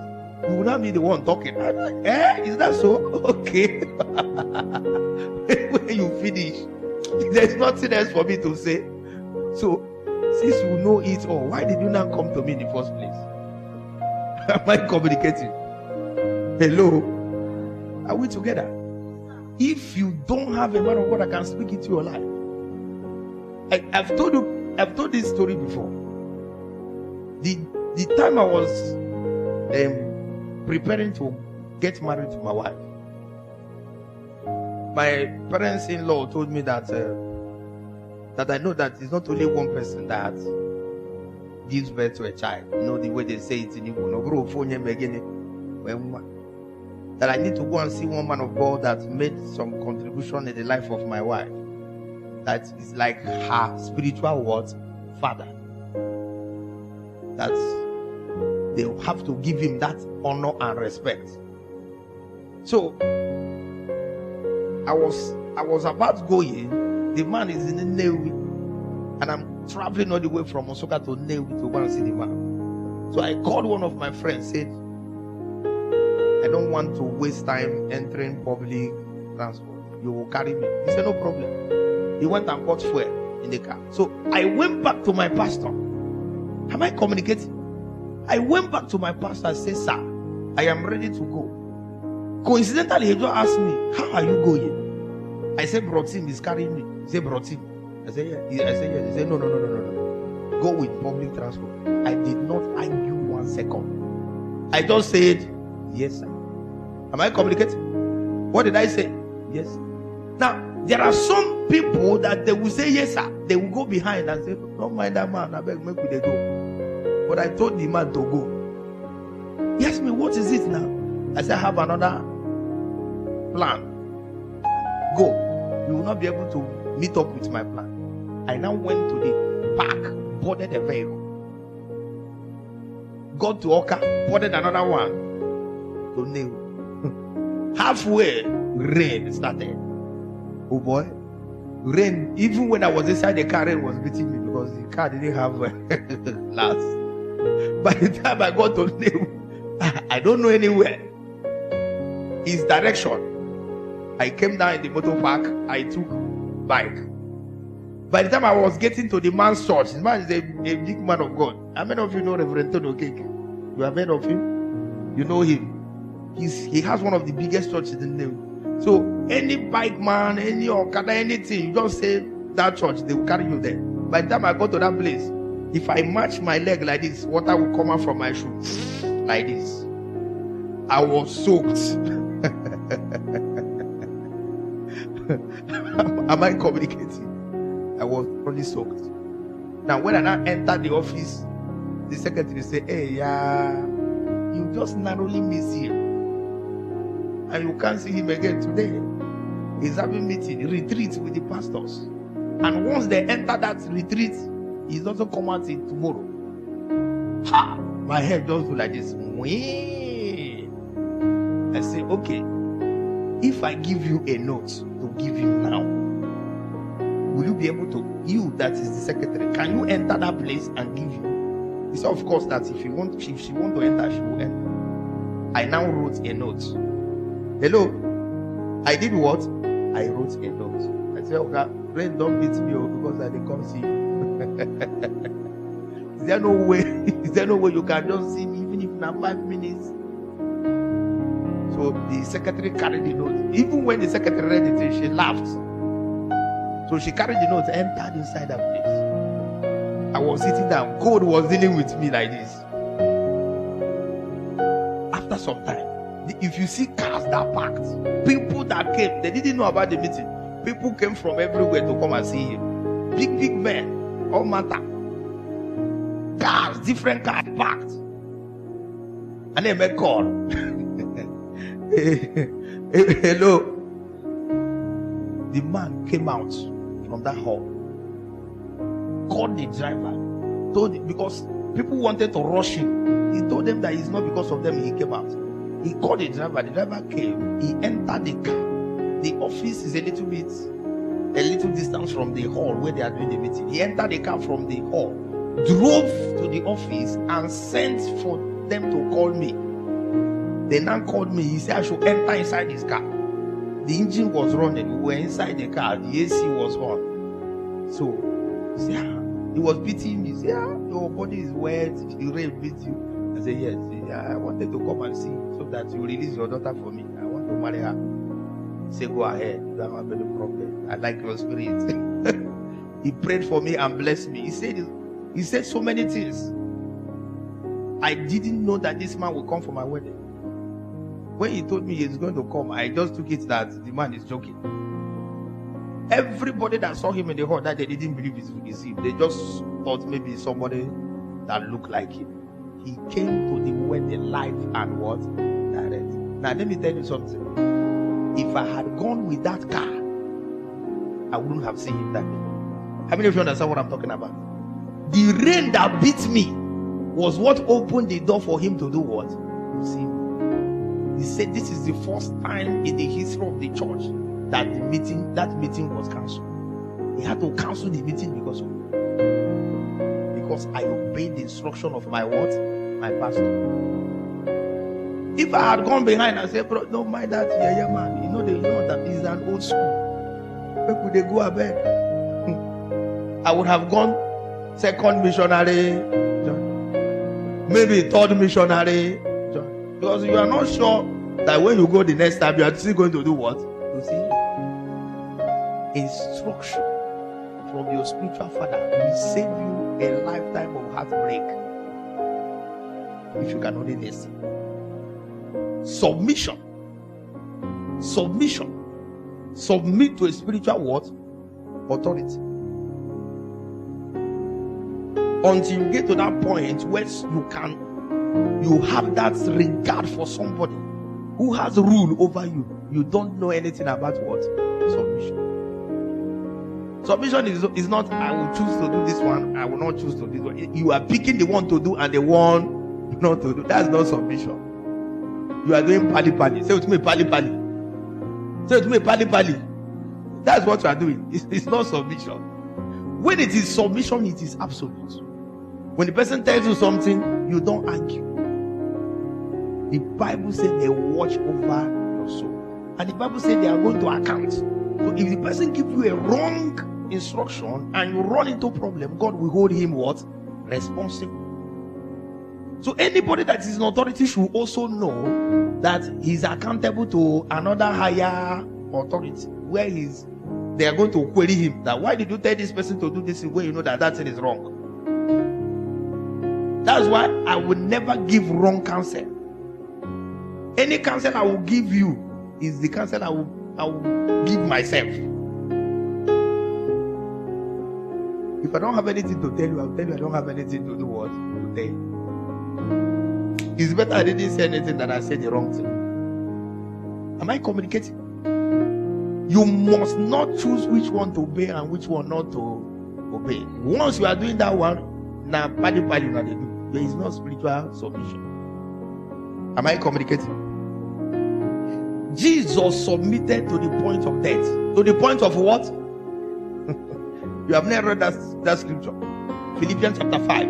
You will not be the one talking. I'm like, is that so? Okay. When you finish, there's nothing else for me to say. So, since you know it all, why did you not come to me in the first place? Am I communicating? Hello? Are we together? If you don't have a man of God that can speak into your life, I've told this story before. The time I was preparing to get married to my wife, my parents-in-law told me that I know that it's not only one person that gives birth to a child. You know the way they say it in Igbo. That I need to go and see one man of God that made some contribution in the life of my wife. That is like her spiritual what? Father. That they have to give him that honor and respect. So I was about going. The man is in the Navy, and I'm traveling all the way from Osaka to Navy to go and see the man. So I called one of my friends, said, I don't want to waste time entering public transport. You will carry me. He said, no problem. He went and bought fuel in the car. So I went back to my pastor. Am I communicating? I went back to my pastor and said, sir, I am ready to go. Coincidentally, he just asked me, how are you going? I said, Brotim is carrying me. He said, Brotim. I said, yeah. I said, yes. He said, no. Go with public transport. I did not argue 1 second. I just said, yes, sir. Am I communicating? What did I say? Yes. Now, there are some people that they will say, yes, sir. They will go behind and say, don't mind that man. I beg, make we go. But I told the man to go. He asked me, what is it now? I said, I have another plan. Go. You will not be able to meet up with my plan. I now went to the park, boarded a vehicle. Got to Oka, boarded another one. To New. Halfway, rain started. Oh boy. Rain, even when I was inside the car, rain was beating me because the car didn't have glass. By the time I got to New, I don't know anywhere. His direction. I came down in the motor park. I took bike. By the time I was getting to the man's church, the man is a big man of God. How many of you know Reverend Tono Okeke? You have heard of him? You know him. He has one of the biggest churches in the world. So any bike man, any Okada, anything, you just say that church, they will carry you there. By the time I go to that place, if I match my leg like this, water will come out from my shoe like this. I was soaked. Am I communicating? I was really soaked. Now, when I now entered the office, the secretary said, hey, you just narrowly miss him. And you can't see him again today. He's having meeting, retreat with the pastors. And once they enter that retreat, he's also come out in tomorrow. Ha! My head just feel like this. I say, okay, if I give you a note to give him now, will you be able to, you that is the secretary, can you enter that place and give him? He said, of course, that if she want to enter, she will enter. I now wrote a note. Hello? I did what? I wrote a note. I said, okay, rain don't beat me because I didn't come see you. Is there no way you can just see me even if now 5 minutes? So the secretary carried the note. Even when the secretary read it, she laughed. So she carried the note, entered inside that place. I was sitting down. God was dealing with me like this. After some time, if you see cars that parked, people that came, they didn't know about the meeting. People came from everywhere to come and see him. Big men, all matter. Cars, different cars parked. And they made call. Hello. The man came out from that hall, called the driver, told him, because people wanted to rush him. He told them that it's not because of them he came out. He called the driver came, he entered the car. The office is a little distance from the hall where they are doing the meeting. He entered the car from the hall, drove to the office and sent for them to call me. They now called me. He said I should enter inside his car. The engine was running. We were inside the car. The AC was on. So, he was beating me. He said, your body is wet. The rain beat you. I said, yes. I wanted to come and see you so that you release your daughter for me. I want to marry her. He said, go ahead. You don't have any problem. I like your spirit. He prayed for me and blessed me. He said so many things. I didn't know that this man would come for my wedding. When he told me he's going to come, I just took it that the man is joking. Everybody that saw him in the hall that they didn't believe it's him. They just thought maybe somebody that looked like him. He came to the wedding live and what? Direct. Now let me tell you something. If I had gone with that car, I wouldn't have seen him that day. How many of you understand what I'm talking about? The rain that beat me was what opened the door for him to do what? To see me. He said this is the first time in the history of the church that that meeting was cancelled. He had to cancel the meeting because I obeyed the instruction of my what? My pastor. If I had gone behind and said, bro, don't mind that, yeah, man. You know that is an old school. People they go abed. I would have gone second missionary. maybe third missionary, because you are not sure that when you go the next time you are still going to do what? You see, instruction from your spiritual father will save you a lifetime of heartbreak if you can only listen. Submission. Submit to a spiritual what? Authority. Until you get to that point where you have that regard for somebody who has rule over you. You don't know anything about what? Submission. Submission is not, I will choose to do this one, I will not choose to do this one. You are picking the one to do and the one not to do. That's not submission. You are doing pali. Say it to me, pali. Say it to me, pali. That's what you are doing. It's not submission. When it is submission, it is absolute. When the person tells you something, you don't argue. The Bible says they watch over your soul. And the Bible says they are going to account. So if the person gives you a wrong instruction and you run into problem, God will hold him what? Responsible. So anybody that is in authority should also know that he's accountable to another higher authority, where they are going to query him that why did you tell this person to do this when you know that that thing is wrong? That's why I will never give wrong counsel. Any counsel I will give you is the counsel I will give myself. If I don't have anything to tell you, I'll tell you I don't have anything to do what? To tell you. It's better I didn't say anything than I said the wrong thing. Am I communicating? You must not choose which one to obey and which one not to obey. Once you are doing that one, now padi there is no spiritual submission. Am I communicating? Jesus submitted to the point of death. To the point of what? You have never read that scripture. Philippians chapter 5.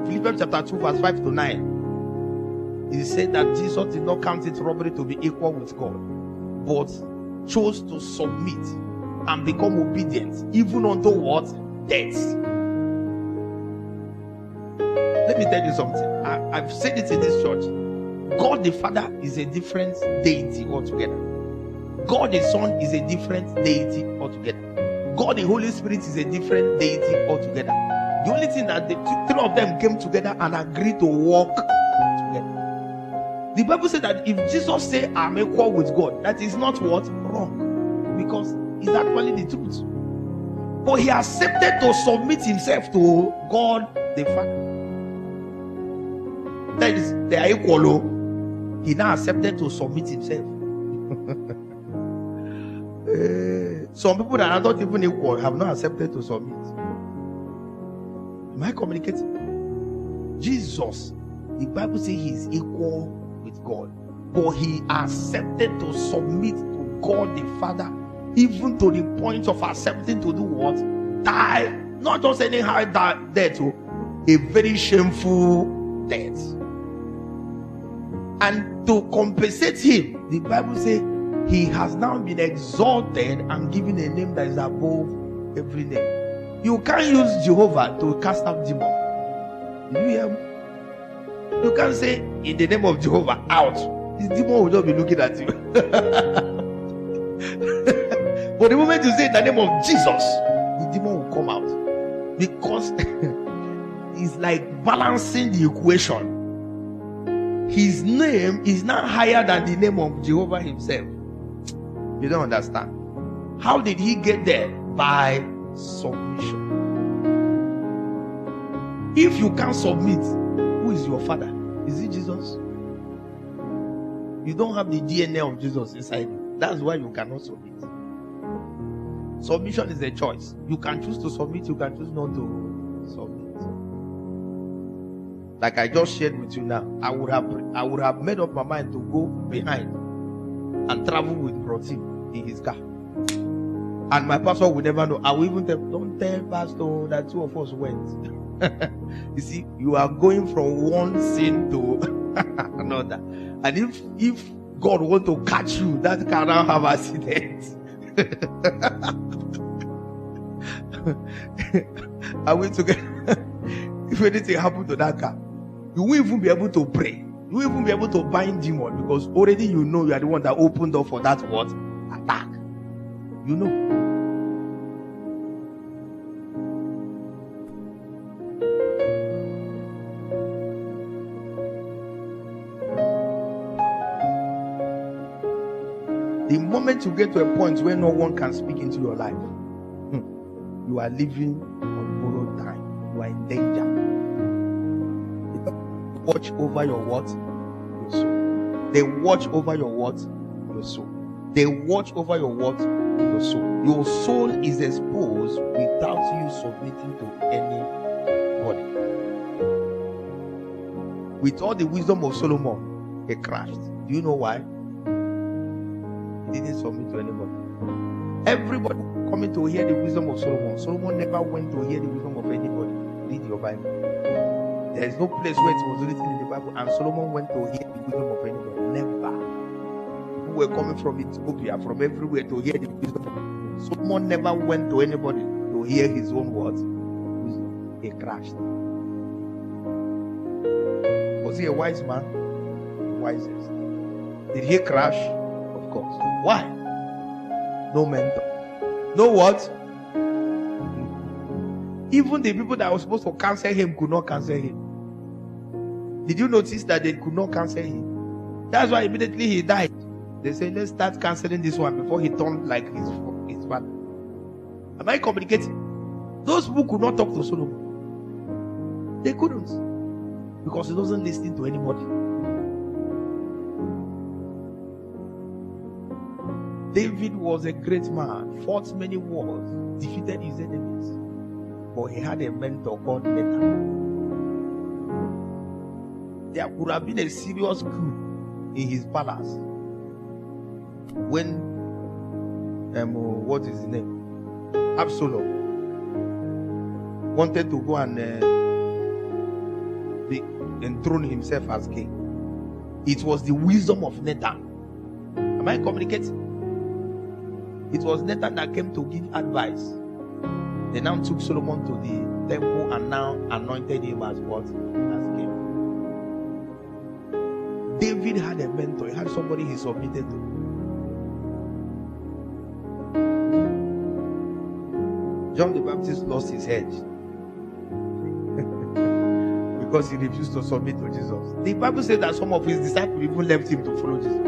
Philippians chapter 2 verse 5 to 9. He said that Jesus did not count it robbery to be equal with God, but chose to submit and become obedient even unto what? Death. Let me tell you something. I've said it in this church. God the Father is a different deity altogether. God the Son is a different deity altogether. God the Holy Spirit is a different deity altogether. The only thing that the three of them came together and agreed to walk together. The Bible said that if Jesus said I'm equal with God, that is not what? Wrong. Because it's actually the truth. But he accepted to submit himself to God the Father. That is, they are equal. He now accepted to submit himself. Some people that are not even equal have not accepted to submit. Am I communicating? Jesus, the Bible says he is equal with God, but he accepted to submit to God the Father, even to the point of accepting to do what? Die. Not just anyhow death, a very shameful death. And to compensate him, the Bible says he has now been exalted and given a name that is above every name. You can't use Jehovah to cast out demons. Did you hear me? You can't say in the name of Jehovah out. This demon will just be looking at you. But the moment you say in the name of Jesus, the demon will come out. Because it's like balancing the equation. His name is not higher than the name of Jehovah himself. You don't understand. How did he get there? By submission. If you can't submit, who is your father? Is it Jesus? You don't have the DNA of Jesus inside you. That's why you cannot submit. Submission is a choice. You can choose to submit, you can choose not to submit. Like I just shared with you now, I would have made up my mind to go behind and travel with Brotim in his car. And my pastor would never know. I will even tell, don't tell pastor that two of us went. You see, you are going from one sin to another. And if God want to catch you, that cannot have accident. Are we together? If anything happened to that car, You won't even be able to pray. You won't even be able to bind demon, because already you know you are the one that opened up for that what? Attack. You know. The moment you get to a point where no one can speak into your life, you are living on borrowed time. You are in danger. They watch over your what? Your soul. They watch over your what? Your soul. They watch over your what? Your soul. Your soul is exposed without you submitting to anybody. With all the wisdom of Solomon, he crashed. Do you know why? He didn't submit to anybody. Everybody coming to hear the wisdom of Solomon. Solomon never went to hear the wisdom of anybody. Read your Bible. There is no place where it was written in the Bible and Solomon went to hear the wisdom of anybody. Never. People were coming from Ethiopia, from everywhere to hear the wisdom. Solomon never went to anybody to hear his own words. He crashed. Was he a wise man? Wisest. Did he crash? Of course. Why? No mentor. No what? Even the people that were supposed to cancel him could not cancel him. Did you notice that they could not cancel him? That's why immediately he died. They say, let's start canceling this one before he turned like his father. Am I communicating? Those people could not talk to Solomon. They couldn't. Because he wasn't listening to anybody. David was a great man, fought many wars, defeated his enemies. But he had a mentor called Nathan. There could have been a serious coup in his palace when what is his name? Absalom wanted to go and enthrone himself as king. It was the wisdom of Nathan. Am I communicating? It was Nathan that came to give advice. They now took Solomon to the temple and now anointed him as what? As king. David had a mentor. He had somebody he submitted to. John the Baptist lost his head because he refused to submit to Jesus. The Bible says that some of his disciples even left him to follow Jesus,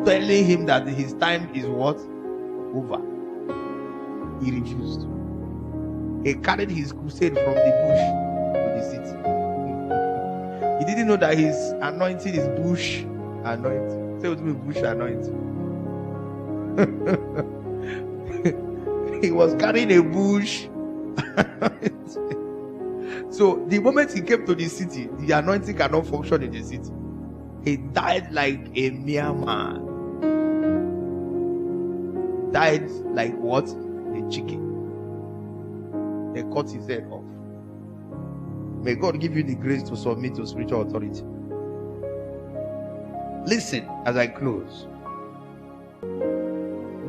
telling him that his time is what? Over. He refused. He carried his crusade from the bush to the city. He didn't know that his anointing is bush anointing. Say with me, bush anointing. He was carrying a bush. So the moment he came to the city, the anointing cannot function in the city. He died like a mere man. Died like what? A chicken. They cut his head off. May God give you the grace to submit to spiritual authority. Listen as I close.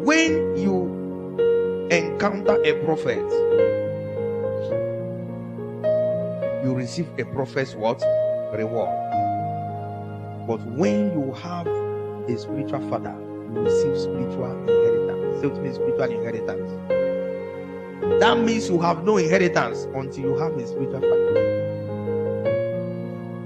When you encounter a prophet, you receive a prophet's what? Reward. But when you have a spiritual father, you receive spiritual inheritance. Say to me, spiritual inheritance. That means you have no inheritance until you have a spiritual father.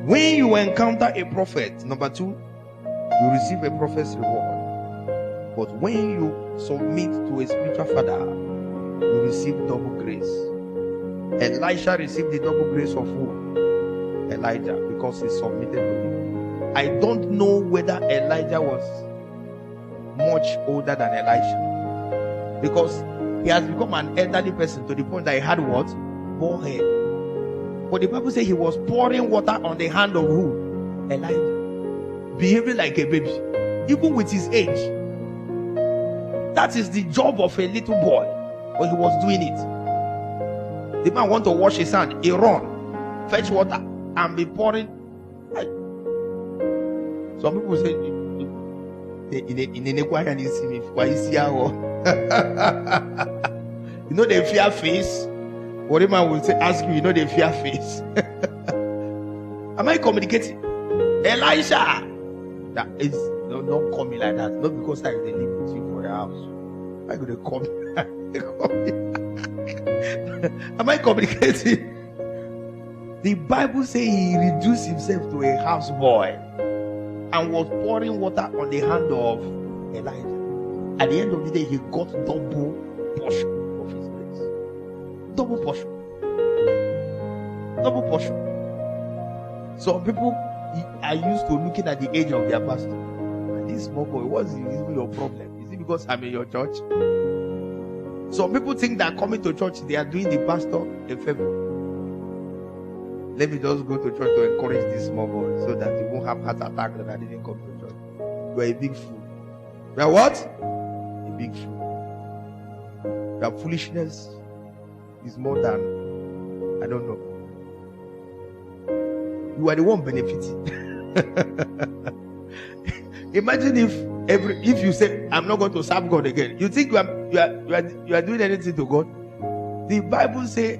When you encounter a prophet, number 2, you receive a prophet's reward. But when you submit to a spiritual father, you receive double grace. Elisha received the double grace of who? Elijah, because he submitted to him. I don't know whether Elijah was much older than Elisha, because he has become an elderly person to the point that he had what? Bald head. But the Bible says he was pouring water on the hand of who? Elijah. Behaving like a baby, even with his age. That is the job of a little boy, but he was doing it. The man want to wash his hand, he run, fetch water, and be pouring. Some people say, you know they fear face. What the man will say, ask you, you know they fear face. Am I communicating? Elisha, that is don't call me like that. Not because I live with you for your house. I gonna call me. Am I communicating? The Bible says he reduced himself to a houseboy and was pouring water on the hand of Elijah. At the end of the day, he got double portion of his grace. Double portion. Double portion. Some people are used to looking at the age of their pastor. And this small boy, what's your problem? Is it because I'm in your church? Some people think that coming to church, they are doing the pastor a favor. Let me just go to church to encourage this small boy so that he won't have heart attack that I didn't come to church. You are a big fool. You are what? A big fool. Your foolishness is more than, I don't know. You are the one benefiting. Imagine if you say, I'm not going to serve God again. You think you are doing anything to God? The Bible says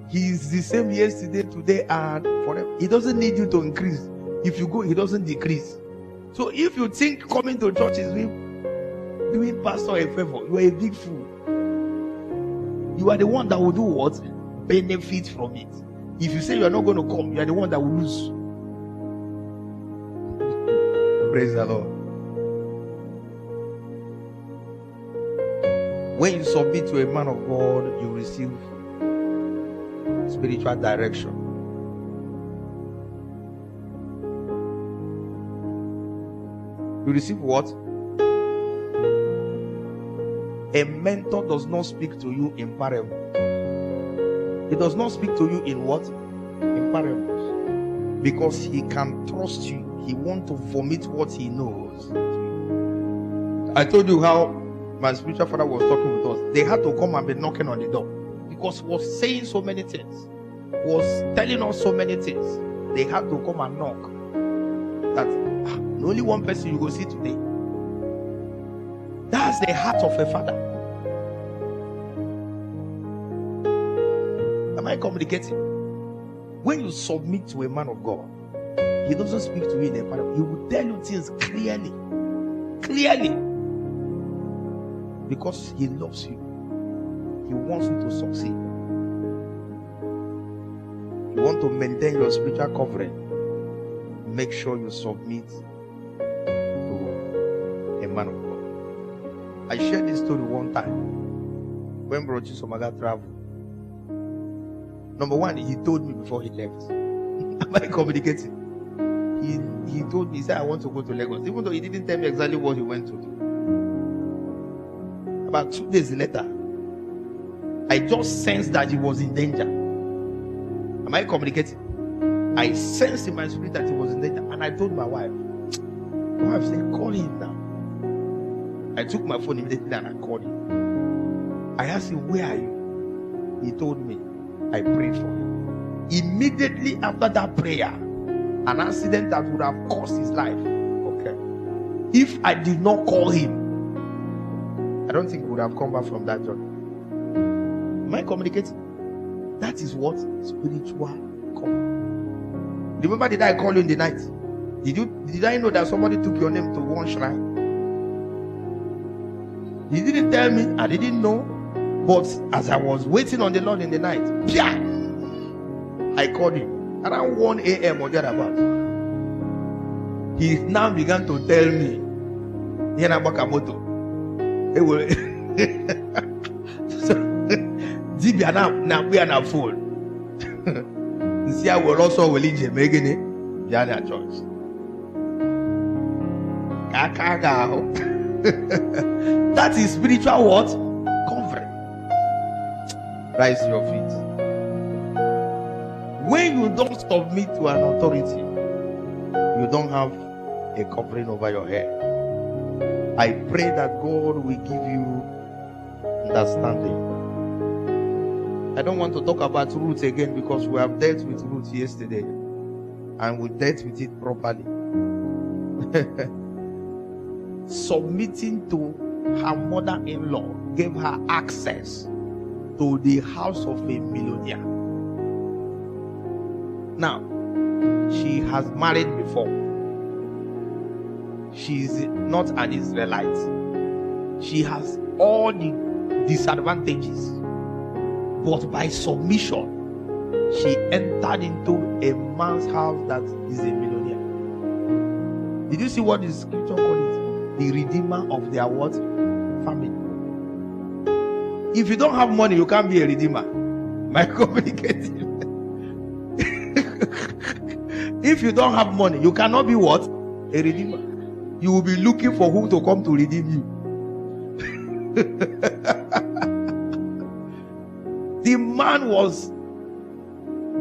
He is the same yesterday, today, and forever. He doesn't need you to increase. If you go, He doesn't decrease. So if you think coming to church is doing pastor a favor, you are a big fool. You are the one that will do what? Benefit from it. If you say you are not going to come, you are the one that will lose. Praise the Lord. When you submit to a man of God, you receive spiritual direction. You receive what? A mentor does not speak to you in parables. He does not speak to you in what? In parables. Because he can trust you. He wants to vomit what he knows. I told you how my spiritual father was talking with us. They had to come and be knocking on the door. Because he was saying so many things. He was telling us so many things. They had to come and knock. That only one person you go see today. That's the heart of a father. Am I communicating? When you submit to a man of God, he doesn't speak to you in a parable. He will tell you things clearly. Clearly. Because he loves you. He wants you to succeed. You want to maintain your spiritual covering. Make sure you submit to a man of God. I shared this story one time when Bro Chisomaga traveled. Number one, he told me before he left. Am I communicating? He told me, he said, I want to go to Lagos. Even though he didn't tell me exactly what he went to do. About 2 days later, I just sensed that he was in danger. Am I communicating? I sensed in my spirit that he was in danger. And I told my wife. My wife said, call him now. I took my phone immediately and I called him. I asked him, where are you? He told me. I prayed for him. Immediately after that prayer, an accident that would have cost his life. Okay. If I did not call him, I don't think he would have come back from that journey. Am I communicating? That is what spiritual cover. Remember, did I call you in the night? Did I know that somebody took your name to one shrine? He didn't tell me. I didn't know. But as I was waiting on the Lord in the night, I called him around 1 a.m. or thereabouts. He now began to tell me, Yana Bakamoto. Dibia na we are na full. See, I will also willing to make it. Yana choice. That is spiritual what? Covering. Rise to your feet. When you don't submit to an authority, you don't have a covering over your head. I pray that God will give you understanding. I don't want to talk about roots again because we have dealt with roots yesterday and we dealt with it properly. Submitting to her mother-in-law gave her access to the house of a millionaire. Now, she has married before. She is not an Israelite. She has all the disadvantages, but by submission, she entered into a man's house that is a millionaire. Did you see what the scripture called it? The redeemer of their what? Family. If you don't have money, you can't be a redeemer. My communicative. If you don't have money, you cannot be what? A redeemer. You will be looking for who to come to redeem you. The man was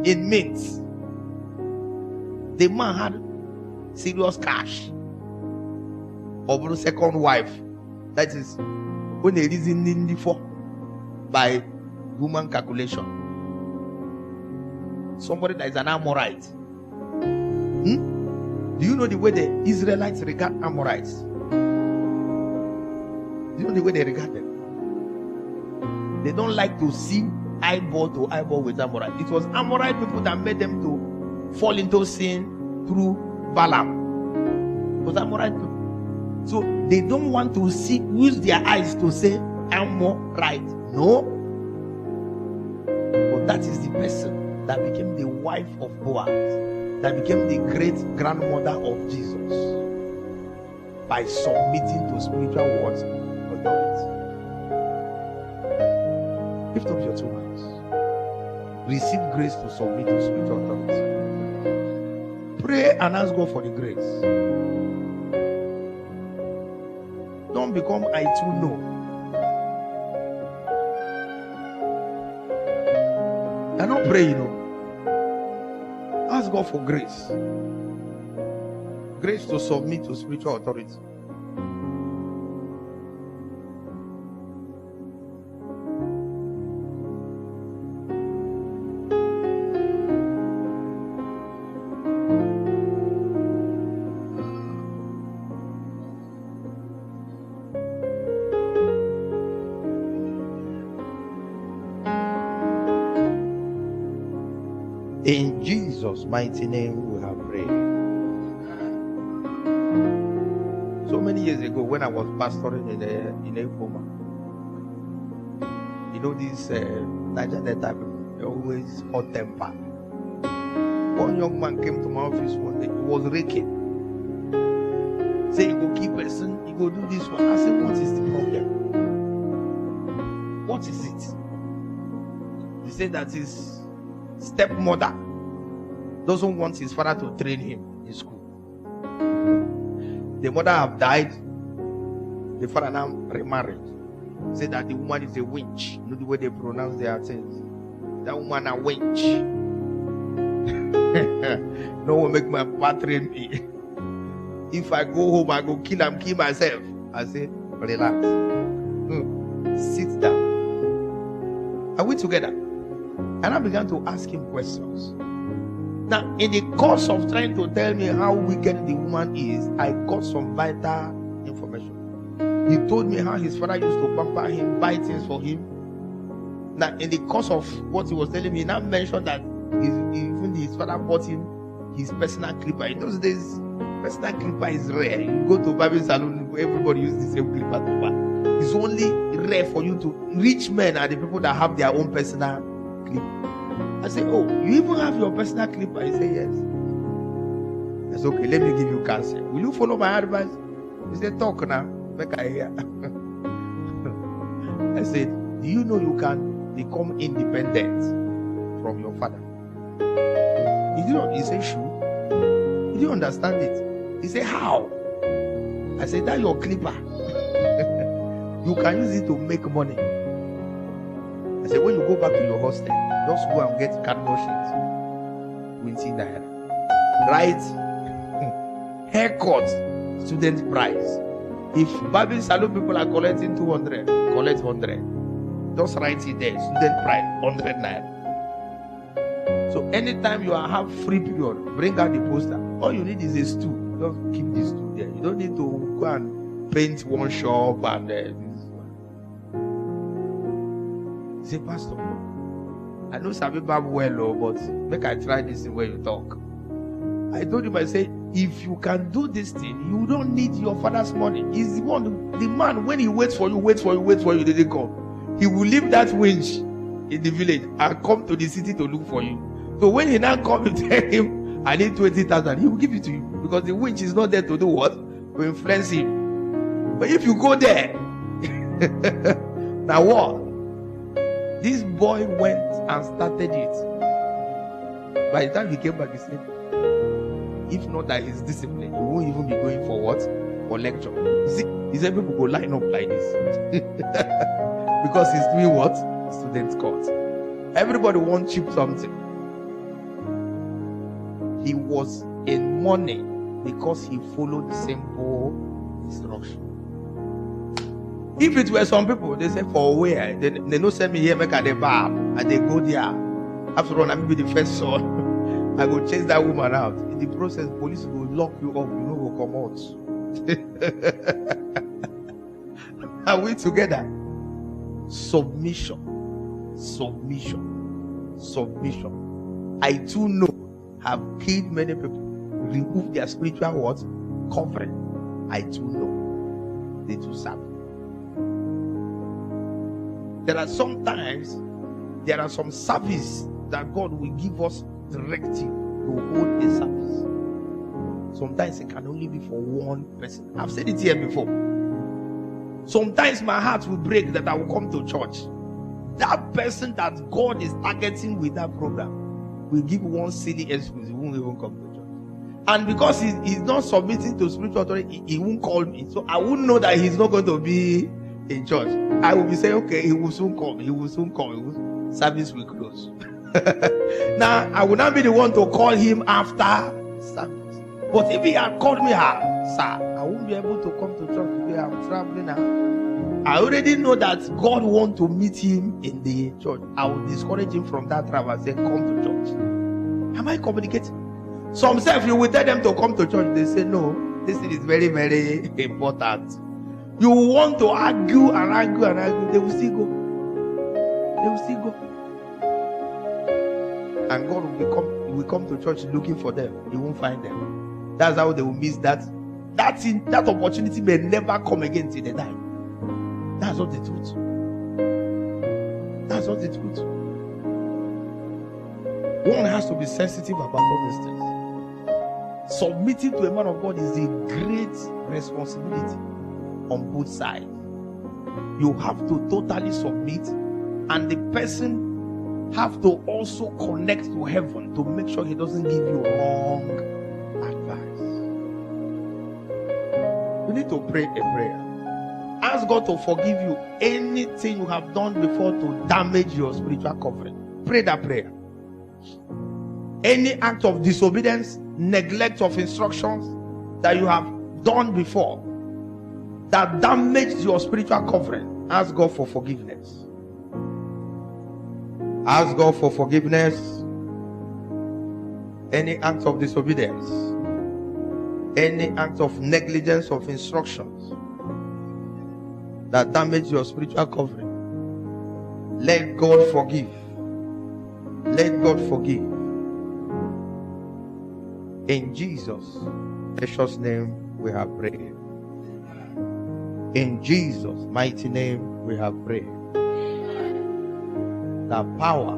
in mint. The man had serious cash. Of the second wife. That is when they reason in for by human calculation. Somebody that is an Amorite. Do you know the way the Israelites regard Amorites? Do you know the way they regard them? They don't like to see eyeball to eyeball with Amorite. It was Amorite people that made them to fall into sin through Balaam. It was Amorite people. So they don't want to see, use their eyes to say, I'm more right. No. But that is the person that became the wife of Boaz, that became the great grandmother of Jesus, by submitting to spiritual words authority. Lift up your two hands. Receive grace to submit to spiritual authority. Pray and ask God for the grace. Don't become I too know. And don't pray, Ask God for grace. Grace to submit to spiritual authority. In Jesus' mighty name we have prayed. So many years ago, when I was pastoring in Ekoma, these Niger Delta people, they're always hot tempered. One young man came to my office one day. He was raking. Say, you go keep person, you go do this one. I said, what is the problem? What is it? He said that his stepmother doesn't want his father to train him in school. The mother have died. The father now remarried. Said that the woman is a witch. You know the way they pronounce their things. That woman a witch. No one make my father train me. If I go home, I go kill myself. I say, relax. Sit down. Are we together? And I began to ask him questions. Now, in the course of trying to tell me how wicked the woman is, I got some vital information. He told me how his father used to pamper him, buy things for him. Now, in the course of what he was telling me, he now mentioned that even his father bought him his personal clipper. In those days, personal clipper is rare. You go to a barber salon, everybody uses the same clipper to buy. It's only rare for you to. Rich men are the people that have their own personal clipper. I say, oh, you even have your personal clipper? He said, yes. I said, okay, let me give you counsel. Will you follow my advice? He said, talk now. Make I hear. I said, do you know you can become independent from your father? He said, sure. He didn't understand it. He said, how? I said, that's your clipper. You can use it to make money. I said, when you go back to your hostel, just go and get cardboard sheets. 20 naira. Right? Haircut, student price. If Bible salon people are collecting 200, collect 100. Just write it there. Student price, 100 naira. So anytime you have free period, bring out the poster. All you need is a stool. Just keep the stool there. You don't need to go and paint one shop and this one. Say, Pastor, I know some people well, but make I try this in where you talk. I told him, I said, if you can do this thing, you don't need your father's money. He's the man, when he waits for you, he didn't come. He will leave that winch in the village and come to the city to look for you. So when he now comes and tell him, I need 20,000, he will give it to you, because the winch is not there to do what? To influence him. But if you go there, now what? This boy went and started it. By the time he came back, he said, if not that he's disciplined, he won't even be going for what? For lecture. You see, he said people go line up like this. Because he's doing what? Student court. Everybody wants cheap something. He was in mourning because he followed simple instruction. If it were some people, they say, for where? They don't send me here, make a the bar, and they go there. After all, I may be the first son. I go chase that woman out. In the process, police will lock you up. You know, will come out. Are we together? Submission. I too know have killed many people, remove their spiritual what? Covering. I too know. They too serve. There are some service that God will give us directive to hold a service. Sometimes it can only be for one person. I've said it here before. Sometimes my heart will break that I will come to church. That person that God is targeting with that program will give one silly excuse. He won't even come to church. And because he's not submitting to spiritual authority, he won't call me. So I won't know that he's not going to be in church. I will be saying, okay, he will soon come. Service will close. Now, I will not be the one to call him after service. But if he had called me, sir, I won't be able to come to church today. I'm traveling now. I already know that God wants to meet him in the church. I will discourage him from that travel and say, come to church. Am I communicating? Some say, if you will tell them to come to church, they say, no, this is very, very important. You want to argue, they will still go. And God will come to church looking for them. He won't find them. That's how they will miss that opportunity may never come again till they die. That's not the truth. One has to be sensitive about all these things. Submitting to a man of God is a great responsibility on both sides. You have to totally submit, and the person have to also connect to heaven to make sure he doesn't give you wrong advice. You need to pray a prayer. Ask God to forgive you anything you have done before to damage your spiritual covering. Pray that prayer. Any act of disobedience, neglect of instructions that you have done before that damaged your spiritual covering, ask God for forgiveness. Ask God for forgiveness. Any act of disobedience, any act of negligence of instructions that damage your spiritual covering, let God forgive. Let God forgive. In Jesus' precious name we have prayed. In Jesus' mighty name we have prayed. The power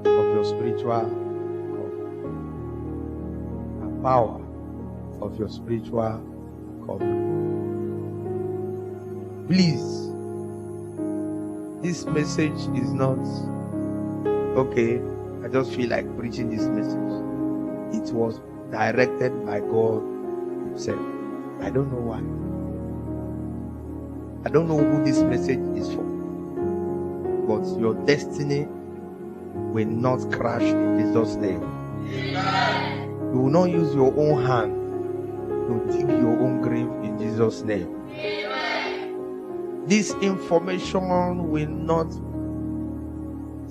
of your spiritual covering. The power of your spiritual covering. Please, this message is not okay. I just feel like preaching this message. It was directed by God Himself. I don't know why. I don't know who this message is for. But your destiny will not crash in Jesus' name. Amen. You will not use your own hand to dig your own grave in Jesus' name. Amen. This information will not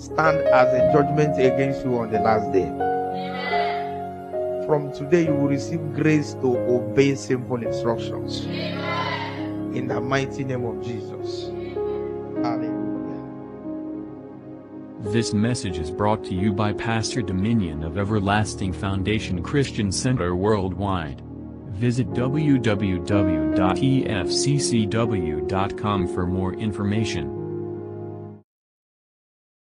stand as a judgment against you on the last day. Amen. From today, you will receive grace to obey simple instructions. Amen. In the mighty name of Jesus. Hallelujah. This message is brought to you by Pastor Dominion of Everlasting Foundation Christian Center Worldwide. Visit www.efccw.com for more information.